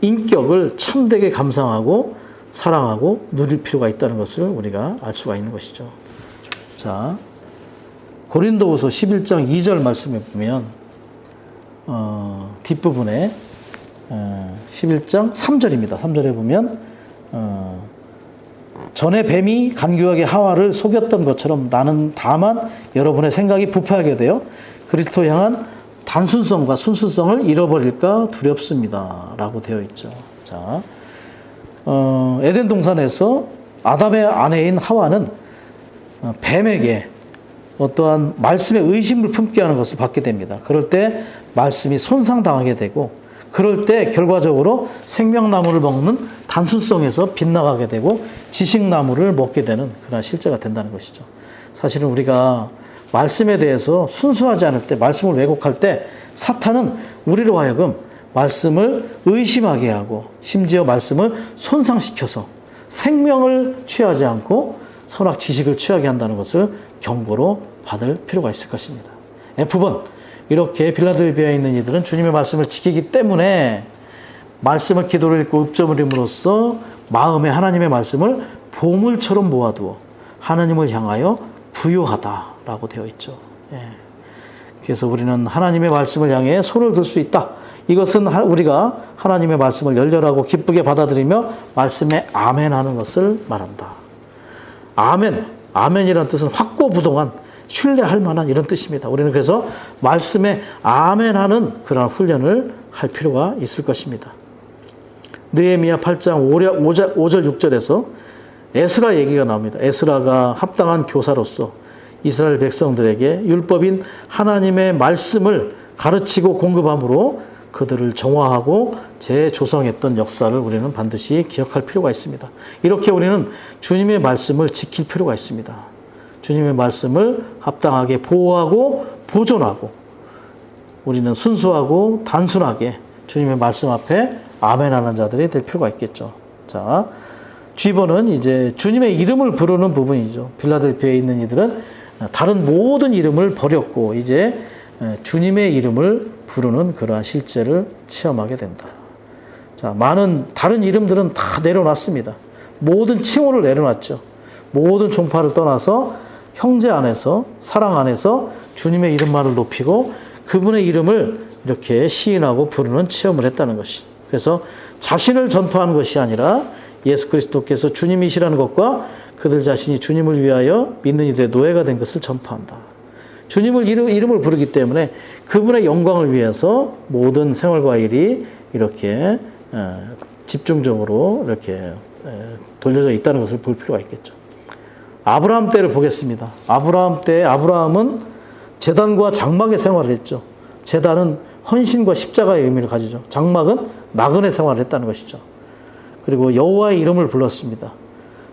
인격을 참되게 감상하고 사랑하고 누릴 필요가 있다는 것을 우리가 알 수가 있는 것이죠. 자, 고린도후서 11장 2절 말씀에 보면 뒷부분에 11장 3절입니다. 3절에 보면 전에 뱀이 간교하게 하와를 속였던 것처럼 나는 다만 여러분의 생각이 부패하게 되어 그리스도 향한 단순성과 순수성을 잃어버릴까 두렵습니다. 라고 되어 있죠. 자, 에덴 동산에서 아담의 아내인 하와는 뱀에게 어떠한 말씀의 의심을 품게 하는 것을 받게 됩니다. 그럴 때 말씀이 손상당하게 되고 그럴 때 결과적으로 생명나무를 먹는 단순성에서 빗나가게 되고 지식나무를 먹게 되는 그런 실제가 된다는 것이죠. 사실은 우리가 말씀에 대해서 순수하지 않을 때 말씀을 왜곡할 때 사탄은 우리로 하여금 말씀을 의심하게 하고 심지어 말씀을 손상시켜서 생명을 취하지 않고 선악 지식을 취하게 한다는 것을 경고로 받을 필요가 있을 것입니다. F번 이렇게 빌라델비아에 있는 이들은 주님의 말씀을 지키기 때문에 말씀을 기도를 읽고 읍점을 임으로써 마음에 하나님의 말씀을 보물처럼 모아두어 하나님을 향하여 부요하다라고 되어 있죠. 그래서 우리는 하나님의 말씀을 향해 손을 들 수 있다. 이것은 우리가 하나님의 말씀을 열렬하고 기쁘게 받아들이며 말씀에 아멘하는 것을 말한다. 아멘, 아멘이라는 뜻은 확고부동한 신뢰할 만한 이런 뜻입니다. 우리는 그래서 말씀에 아멘하는 그런 훈련을 할 필요가 있을 것입니다. 느헤미야 8장 5절 6절에서 에스라 얘기가 나옵니다. 에스라가 합당한 교사로서 이스라엘 백성들에게 율법인 하나님의 말씀을 가르치고 공급함으로 그들을 정화하고 재조성했던 역사를 우리는 반드시 기억할 필요가 있습니다. 이렇게 우리는 주님의 말씀을 지킬 필요가 있습니다. 주님의 말씀을 합당하게 보호하고 보존하고 우리는 순수하고 단순하게 주님의 말씀 앞에 아멘하는 자들이 될 필요가 있겠죠. 자, G번은 이제 주님의 이름을 부르는 부분이죠. 필라델피아에 있는 이들은 다른 모든 이름을 버렸고 이제 주님의 이름을 부르는 그러한 실제를 체험하게 된다. 자, 많은 다른 이름들은 다 내려놨습니다. 모든 칭호를 내려놨죠. 모든 종파를 떠나서 형제 안에서, 사랑 안에서 주님의 이름만을 높이고 그분의 이름을 이렇게 시인하고 부르는 체험을 했다는 것이. 그래서 자신을 전파하는 것이 아니라 예수 그리스도께서 주님이시라는 것과 그들 자신이 주님을 위하여 믿는 이들의 노예가 된 것을 전파한다. 주님을 이름을 부르기 때문에 그분의 영광을 위해서 모든 생활과 일이 이렇게 집중적으로 이렇게 돌려져 있다는 것을 볼 필요가 있겠죠. 아브라함 때를 보겠습니다. 아브라함 때 아브라함은 제단과 장막의 생활을 했죠. 제단은 헌신과 십자가의 의미를 가지죠. 장막은 나그네 생활을 했다는 것이죠. 그리고 여호와의 이름을 불렀습니다.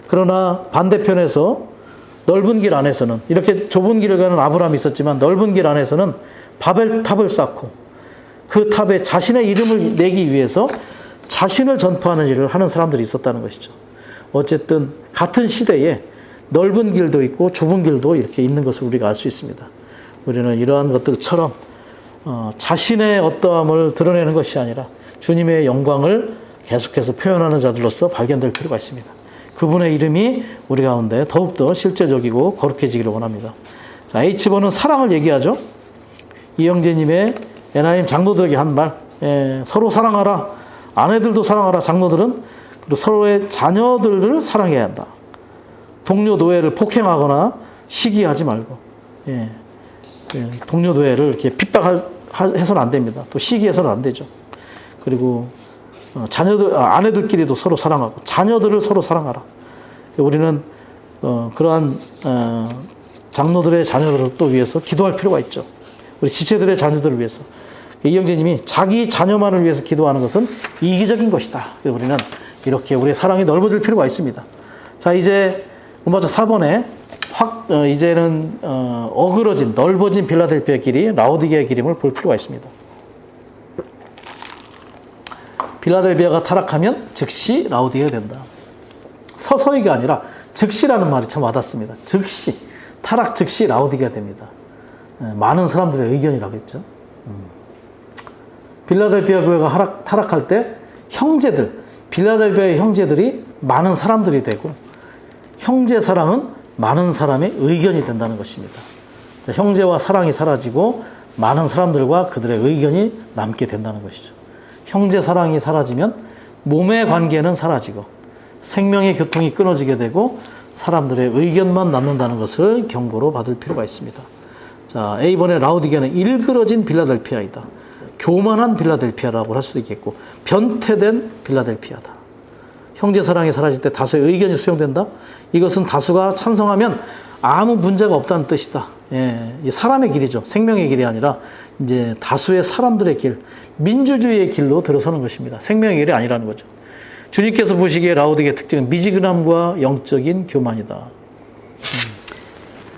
그러나 반대편에서 넓은 길 안에서는, 이렇게 좁은 길을 가는 아브라함이 있었지만 넓은 길 안에서는 바벨탑을 쌓고 그 탑에 자신의 이름을 내기 위해서 자신을 전파하는 일을 하는 사람들이 있었다는 것이죠. 어쨌든 같은 시대에 넓은 길도 있고 좁은 길도 이렇게 있는 것을 우리가 알 수 있습니다. 우리는 이러한 것들처럼 자신의 어떠함을 드러내는 것이 아니라 주님의 영광을 계속해서 표현하는 자들로서 발견될 필요가 있습니다. 그분의 이름이 우리 가운데 더욱더 실제적이고 거룩해지기를 원합니다. 자, H번은 사랑을 얘기하죠. 이영재님의 에나임 장로들에게 한 말, 서로 사랑하라. 아내들도 사랑하라. 장로들은 그리고 서로의 자녀들을 사랑해야 한다. 동료 노예를 폭행하거나 시기하지 말고, 동료 노예를 이렇게 핍박해서는 안 됩니다. 또 시기해서는 안 되죠. 그리고 아내들끼리도 서로 사랑하고 자녀들을 서로 사랑하라. 우리는 그러한 장로들의 자녀들을 또 위해서 기도할 필요가 있죠. 우리 지체들의 자녀들을 위해서. 이영재님이 자기 자녀만을 위해서 기도하는 것은 이기적인 것이다. 우리는 이렇게 우리의 사랑이 넓어질 필요가 있습니다. 자, 이제 문마차 4번에 이제는 어그러진 넓어진 빌라델피아 길이 라오디게의 길임을 볼 필요가 있습니다. 빌라델피아가 타락하면 즉시 라오디게가 된다. 서서히가 아니라 즉시라는 말이 참 와닿습니다. 즉시, 타락 즉시 라오디게가 됩니다. 많은 사람들의 의견이라고 했죠. 빌라델피아 교회가 타락할 때 빌라델피아의 형제들이 많은 사람들이 되고 형제 사랑은 많은 사람의 의견이 된다는 것입니다. 형제와 사랑이 사라지고 많은 사람들과 그들의 의견이 남게 된다는 것이죠. 형제 사랑이 사라지면 몸의 관계는 사라지고 생명의 교통이 끊어지게 되고 사람들의 의견만 남는다는 것을 경고로 받을 필요가 있습니다. 자, A번의 라오디게는 일그러진 빌라델피아이다. 교만한 빌라델피아라고 할 수도 있겠고 변태된 빌라델피아다. 형제 사랑이 사라질 때 다수의 의견이 수용된다? 이것은 다수가 찬성하면 아무 문제가 없다는 뜻이다. 이 사람의 길이죠. 생명의 길이 아니라 이제 다수의 사람들의 길, 민주주의의 길로 들어서는 것입니다. 생명의 길이 아니라는 거죠. 주님께서 보시기에 라오디게의 특징은 미지근함과 영적인 교만이다.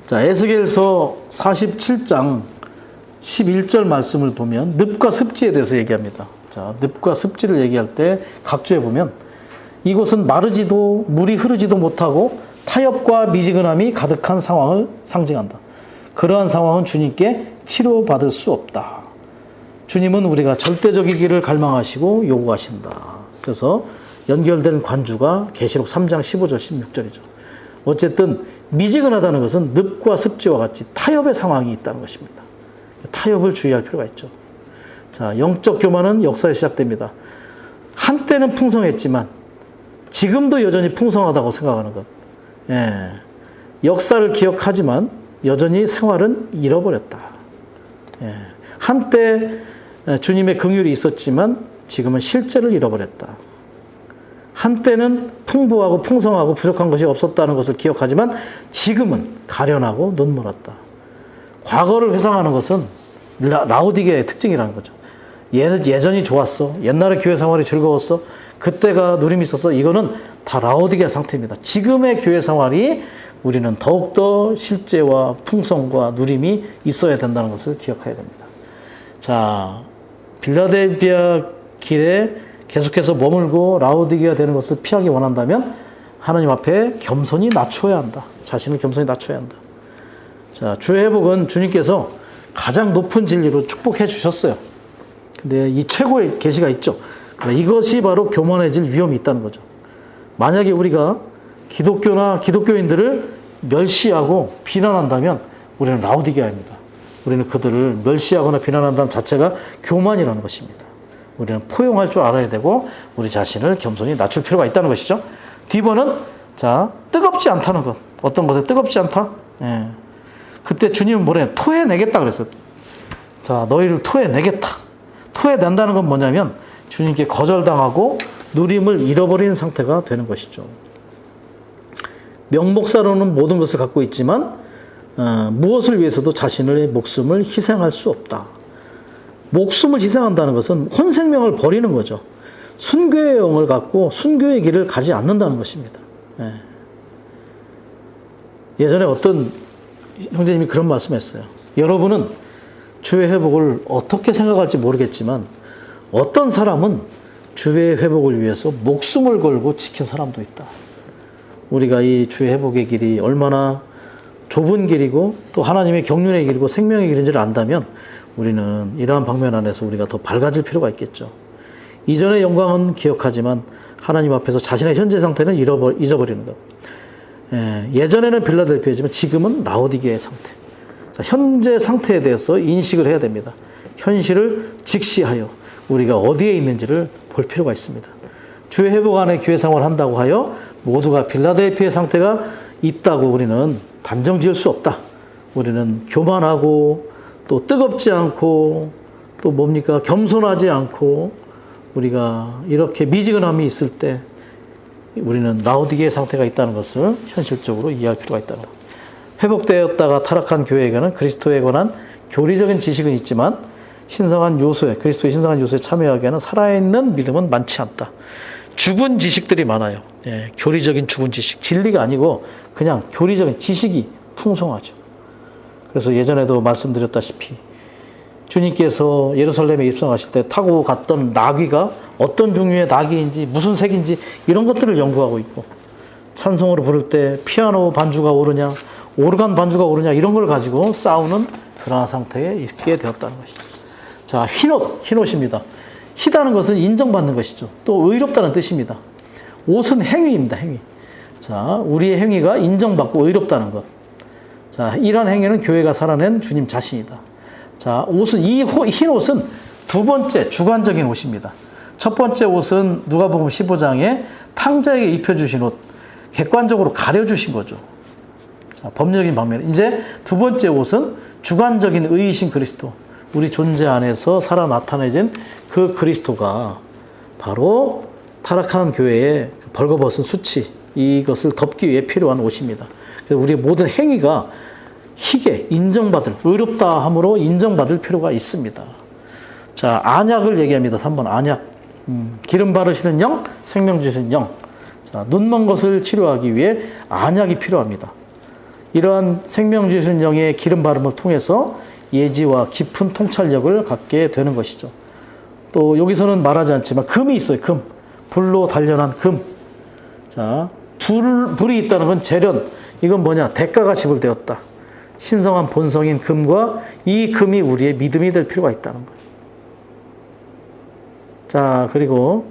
자, 에스겔서 47장 11절 말씀을 보면 늪과 습지에 대해서 얘기합니다. 자, 늪과 습지를 얘기할 때 각주에 보면 이곳은 마르지도 물이 흐르지도 못하고 타협과 미지근함이 가득한 상황을 상징한다. 그러한 상황은 주님께 치료받을 수 없다. 주님은 우리가 절대적이기를 갈망하시고 요구하신다. 그래서 연결된 관주가 계시록 3장 15절 16절이죠. 어쨌든 미지근하다는 것은 늪과 습지와 같이 타협의 상황이 있다는 것입니다. 타협을 주의할 필요가 있죠. 자, 영적 교만은 역사에 시작됩니다. 한때는 풍성했지만 지금도 여전히 풍성하다고 생각하는 것. 역사를 기억하지만 여전히 생활은 잃어버렸다. 한때 주님의 긍휼이 있었지만 지금은 실제를 잃어버렸다. 한때는 풍부하고 풍성하고 부족한 것이 없었다는 것을 기억하지만 지금은 가련하고 눈멀었다. 과거를 회상하는 것은 라오디게의 특징이라는 거죠. 예전이 좋았어. 옛날에 교회 생활이 즐거웠어. 그때가 누림이 있었어. 이거는 다 라오디게 상태입니다. 지금의 교회 생활이 우리는 더욱더 실제와 풍성과 누림이 있어야 된다는 것을 기억해야 됩니다. 자, 빌라델피아 길에 계속해서 머물고 라오디게가 되는 것을 피하기 원한다면 하나님 앞에 겸손히 낮춰야 한다. 자신을 겸손히 낮춰야 한다. 자, 주의 회복은 주님께서 가장 높은 진리로 축복해 주셨어요. 근데 이 최고의 계시가 있죠. 이것이 바로 교만해질 위험이 있다는 거죠. 만약에 우리가 기독교나 기독교인들을 멸시하고 비난한다면 우리는 라오디게아입니다. 우리는 그들을 멸시하거나 비난한다는 자체가 교만이라는 것입니다. 우리는 포용할 줄 알아야 되고 우리 자신을 겸손히 낮출 필요가 있다는 것이죠. D번은 자, 뜨겁지 않다는 것. 어떤 것에 뜨겁지 않다? 예. 그때 주님은 뭐래요? 토해내겠다 그랬어요. 자, 너희를 토해내겠다. 토해낸다는 건 뭐냐면 주님께 거절당하고 누림을 잃어버리는 상태가 되는 것이죠. 명목사로는 모든 것을 갖고 있지만 무엇을 위해서도 자신의 목숨을 희생할 수 없다. 목숨을 희생한다는 것은 혼 생명을 버리는 거죠. 순교의 영을 갖고 순교의 길을 가지 않는다는 것입니다. 예전에 어떤 형제님이 그런 말씀했어요. 여러분은 주의 회복을 어떻게 생각할지 모르겠지만 어떤 사람은 주의 회복을 위해서 목숨을 걸고 지킨 사람도 있다. 우리가 이 주의 회복의 길이 얼마나 좁은 길이고 또 하나님의 경륜의 길이고 생명의 길인지를 안다면 우리는 이러한 방면 안에서 우리가 더 밝아질 필요가 있겠죠. 이전의 영광은 기억하지만 하나님 앞에서 자신의 현재 상태는 잊어버리는 것. 예전에는 빌라델피아지만 지금은 라오디게의 상태. 자, 현재 상태에 대해서 인식을 해야 됩니다. 현실을 직시하여 우리가 어디에 있는지를 볼 필요가 있습니다. 주의 회복 안에 교회 생활을 한다고 하여 모두가 빌라델피아의 상태가 있다고 우리는 단정 지을 수 없다. 우리는 교만하고 또 뜨겁지 않고 또 뭡니까? 겸손하지 않고 우리가 이렇게 미지근함이 있을 때 우리는 라오디게의 상태가 있다는 것을 현실적으로 이해할 필요가 있다는 것. 회복되었다가 타락한 교회에게는 그리스도에 관한 교리적인 지식은 있지만 신성한 요소에, 그리스도의 신성한 요소에 참여하기에는 살아있는 믿음은 많지 않다. 죽은 지식들이 많아요. 교리적인 죽은 지식. 진리가 아니고 그냥 교리적인 지식이 풍성하죠. 그래서 예전에도 말씀드렸다시피 주님께서 예루살렘에 입성하실 때 타고 갔던 나귀가 어떤 종류의 나귀인지 무슨 색인지 이런 것들을 연구하고 있고 찬송으로 부를 때 피아노 반주가 오르냐 오르간 반주가 오르냐 이런 걸 가지고 싸우는 그러한 상태에 있게 되었다는 것이죠. 자, 흰옷입니다. 희다는 것은 인정받는 것이죠. 또 의롭다는 뜻입니다. 옷은 행위입니다. 행위. 자, 우리의 행위가 인정받고 의롭다는 것. 자, 이러한 행위는 교회가 살아낸 주님 자신이다. 자, 옷은 흰 옷은 두 번째 주관적인 옷입니다. 첫 번째 옷은 누가복음 15장에 탕자에게 입혀주신 옷, 객관적으로 가려주신 거죠. 자, 법률적인 방면. 이제 두 번째 옷은 주관적인 의이신 그리스도, 우리 존재 안에서 살아 나타내진 그 그리스도가 바로 타락한 교회의 벌거벗은 수치, 이것을 덮기 위해 필요한 옷입니다. 그래서 우리의 모든 행위가 희게 인정받을, 의롭다 함으로 인정받을 필요가 있습니다. 자, 안약을 얘기합니다. 3번 안약. 기름 바르시는 영, 생명 주시는 영. 자, 눈먼 것을 치료하기 위해 안약이 필요합니다. 이러한 생명 주시는 영의 기름 바름을 통해서 예지와 깊은 통찰력을 갖게 되는 것이죠. 또 여기서는 말하지 않지만 금이 있어요. 금. 불로 단련한 금. 자, 불이 있다는 건 재련. 이건 뭐냐? 대가가 지불되었다. 신성한 본성인 금과 이 금이 우리의 믿음이 될 필요가 있다는 거예요. 자, 그리고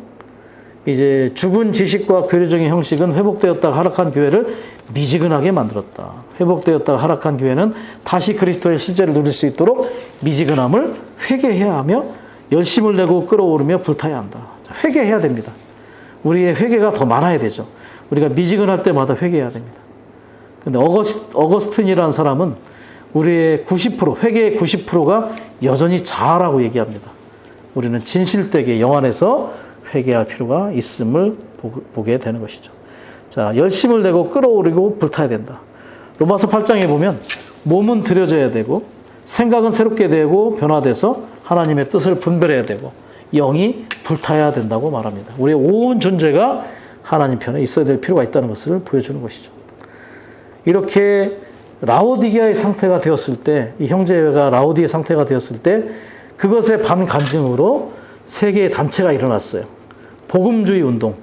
이제 죽은 지식과 교리적인 형식은 회복되었다가 하락한 교회를 미지근하게 만들었다. 회복되었다가 하락한 교회는 다시 그리스도의 실제를 누릴 수 있도록 미지근함을 회개해야 하며 열심을 내고 끌어오르며 불타야 한다. 회개해야 됩니다. 우리의 회개가 더 많아야 되죠. 우리가 미지근할 때마다 회개해야 됩니다. 근데 어거스틴이라는 사람은 우리의 90%, 회개의 90%가 여전히 자아라고 얘기합니다. 우리는 진실되게 영안에서 회개할 필요가 있음을 보게 되는 것이죠. 자, 열심을 내고 끌어오르고 불타야 된다. 로마서 8장에 보면 몸은 들여져야 되고 생각은 새롭게 되고 변화돼서 하나님의 뜻을 분별해야 되고 영이 불타야 된다고 말합니다. 우리의 온 존재가 하나님 편에 있어야 될 필요가 있다는 것을 보여주는 것이죠. 이렇게 라오디게아의 상태가 되었을 때, 이 형제가 라오디의 상태가 되었을 때 그것의 반간증으로 세 개의 단체가 일어났어요. 복음주의 운동,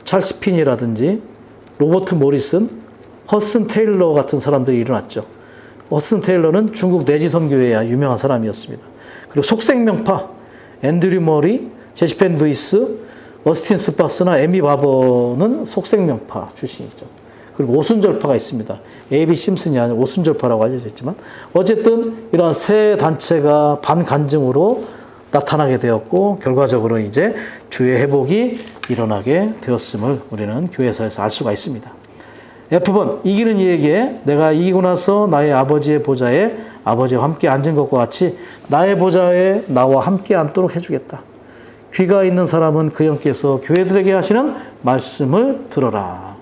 찰스 핀이라든지 로버트 모리슨, 허슨 테일러 같은 사람들이 일어났죠. 허슨 테일러는 중국 내지선교회의 유명한 사람이었습니다. 그리고 속생명파, 앤드류 머리, 제시펜 루이스, 어스틴 스파스나 에미 바버는 속생명파 출신이죠. 그리고 오순절파가 있습니다. AB 심슨이 아니라 오순절파라고 알려져 있지만 어쨌든 이러한 세 단체가 반간증으로 나타나게 되었고 결과적으로 이제 주의 회복이 일어나게 되었음을 우리는 교회사에서 알 수가 있습니다. F번, 이기는 이에게 내가 이기고 나서 나의 아버지의 보좌에 아버지와 함께 앉은 것과 같이 나의 보좌에 나와 함께 앉도록 해주겠다. 귀가 있는 사람은 그 영께서 교회들에게 하시는 말씀을 들어라.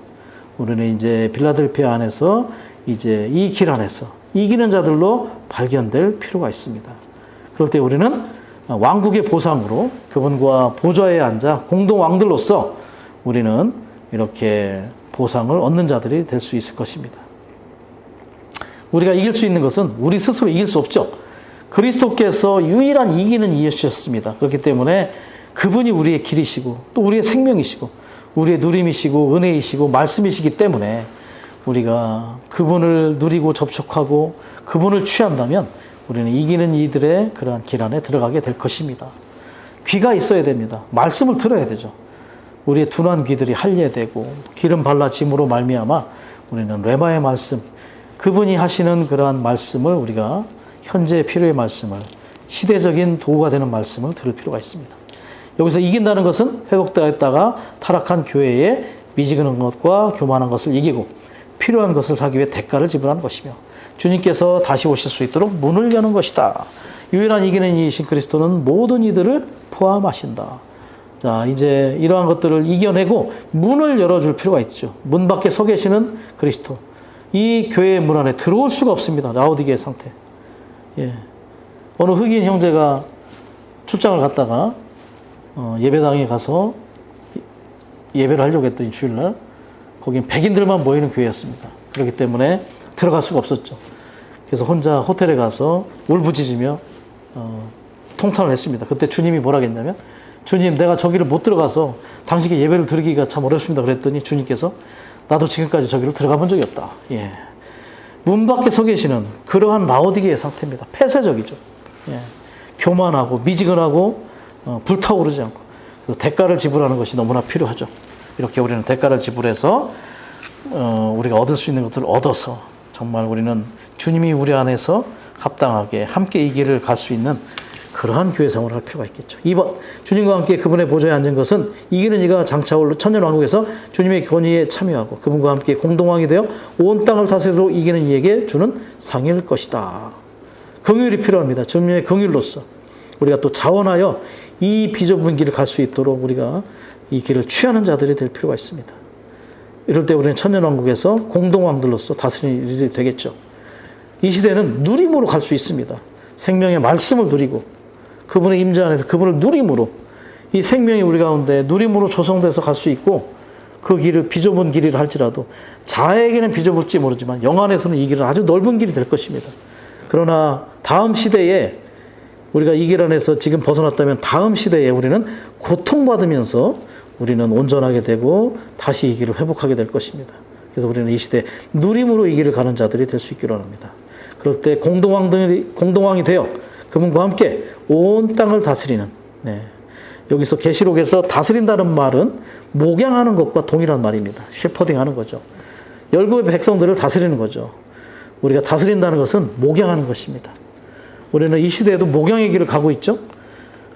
우리는 이제 빌라델피아 안에서 이제 이 길 안에서 이기는 자들로 발견될 필요가 있습니다. 그럴 때 우리는 왕국의 보상으로 그분과 보좌에 앉아 공동 왕들로서 우리는 이렇게 보상을 얻는 자들이 될 수 있을 것입니다. 우리가 이길 수 있는 것은 우리 스스로 이길 수 없죠. 그리스도께서 유일한 이기는 이유셨습니다. 그렇기 때문에 그분이 우리의 길이시고 또 우리의 생명이시고 우리의 누림이시고 은혜이시고 말씀이시기 때문에 우리가 그분을 누리고 접촉하고 그분을 취한다면 우리는 이기는 이들의 그러한 길 안에 들어가게 될 것입니다. 귀가 있어야 됩니다. 말씀을 들어야 되죠. 우리의 둔한 귀들이 할례되고 기름 발라짐으로 말미암아 우리는 레마의 말씀, 그분이 하시는 그러한 말씀을 우리가 현재의 필요의 말씀을 시대적인 도구가 되는 말씀을 들을 필요가 있습니다. 여기서 이긴다는 것은 회복되었다가 타락한 교회에 미지근한 것과 교만한 것을 이기고 필요한 것을 사기 위해 대가를 지불하는 것이며 주님께서 다시 오실 수 있도록 문을 여는 것이다. 유일한 이기는 이이신 그리스도는 모든 이들을 포함하신다. 자, 이제 이러한 것들을 이겨내고 문을 열어줄 필요가 있죠. 문 밖에 서 계시는 그리스도. 이 교회의 문 안에 들어올 수가 없습니다. 라오디게의 상태. 예. 어느 흑인 형제가 출장을 갔다가 예배당에 가서 예배를 하려고 했더니 주일날 거긴 백인들만 모이는 교회였습니다. 그렇기 때문에 들어갈 수가 없었죠. 그래서 혼자 호텔에 가서 울부짖으며 통탄을 했습니다. 그때 주님이 뭐라 했냐면 주님, 내가 저기를 못 들어가서 당신께 예배를 드리기가 참 어렵습니다. 그랬더니 주님께서 나도 지금까지 저기를 들어가 본 적이 없다. 예. 문 밖에 서 계시는 그러한 라오디게의 상태입니다. 폐쇄적이죠. 예. 교만하고 미지근하고 불타오르지 않고 그래서 대가를 지불하는 것이 너무나 필요하죠. 이렇게 우리는 대가를 지불해서 우리가 얻을 수 있는 것들을 얻어서 정말 우리는 주님이 우리 안에서 합당하게 함께 이 길을 갈 수 있는 그러한 교회 생활을 할 필요가 있겠죠. 2번, 주님과 함께 그분의 보좌에 앉은 것은 이기는 이가 장차 올 천년왕국에서 주님의 권위에 참여하고 그분과 함께 공동왕이 되어 온 땅을 다스리도록 이기는 이에게 주는 상일 것이다. 긍휼이 필요합니다. 주님의 긍휼로서 우리가 또 자원하여 이 비좁은 길을 갈 수 있도록 우리가 이 길을 취하는 자들이 될 필요가 있습니다. 이럴 때 우리는 천년왕국에서 공동왕들로서 다스리는 일이 되겠죠. 이 시대는 누림으로 갈 수 있습니다. 생명의 말씀을 누리고 그분의 임재 안에서 그분을 누림으로 이 생명이 우리 가운데 누림으로 조성돼서 갈 수 있고 그 길을 비좁은 길이라 할지라도 자에게는 비좁을지 모르지만 영 안에서는 이 길은 아주 넓은 길이 될 것입니다. 그러나 다음 시대에 우리가 이 길 안에서 지금 벗어났다면 다음 시대에 우리는 고통받으면서 우리는 온전하게 되고 다시 이 길을 회복하게 될 것입니다. 그래서 우리는 이 시대에 누림으로 이 길을 가는 자들이 될 수 있기를 원합니다. 그럴 때 공동왕이 되어 그분과 함께 온 땅을 다스리는, 여기서 계시록에서 다스린다는 말은 목양하는 것과 동일한 말입니다. 셰퍼딩하는 거죠. 열국의 백성들을 다스리는 거죠. 우리가 다스린다는 것은 목양하는 것입니다. 우리는 이 시대에도 목양의 길을 가고 있죠.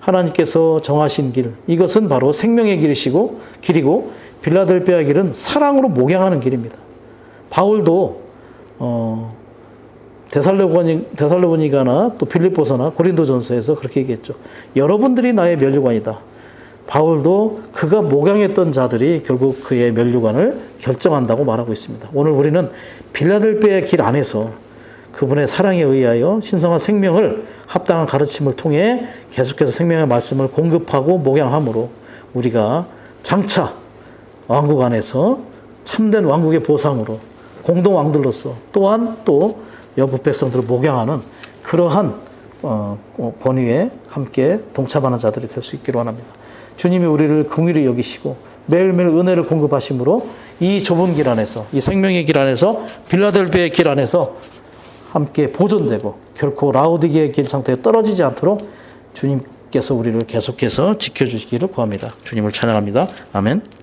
하나님께서 정하신 길, 이것은 바로 생명의 길이고 빌라델피아의 길은 사랑으로 목양하는 길입니다. 바울도 데살로니가나 또 빌립보서나 고린도전서에서 그렇게 얘기했죠. 여러분들이 나의 면류관이다. 바울도 그가 목양했던 자들이 결국 그의 면류관을 결정한다고 말하고 있습니다. 오늘 우리는 빌라델피아의 길 안에서 그분의 사랑에 의하여 신성한 생명을 합당한 가르침을 통해 계속해서 생명의 말씀을 공급하고 목양함으로 우리가 장차 왕국 안에서 참된 왕국의 보상으로 공동왕들로서 또한 또 여부 백성들을 목양하는 그러한 권위에 함께 동참하는 자들이 될 수 있기를 원합니다. 주님이 우리를 긍휼히 여기시고 매일매일 은혜를 공급하심으로 이 좁은 길 안에서 이 생명의 길 안에서 빌라델피아의 길 안에서 함께 보존되고 결코 라오디게의 길 상태에 떨어지지 않도록 주님께서 우리를 계속해서 지켜주시기를 구합니다. 주님을 찬양합니다. 아멘.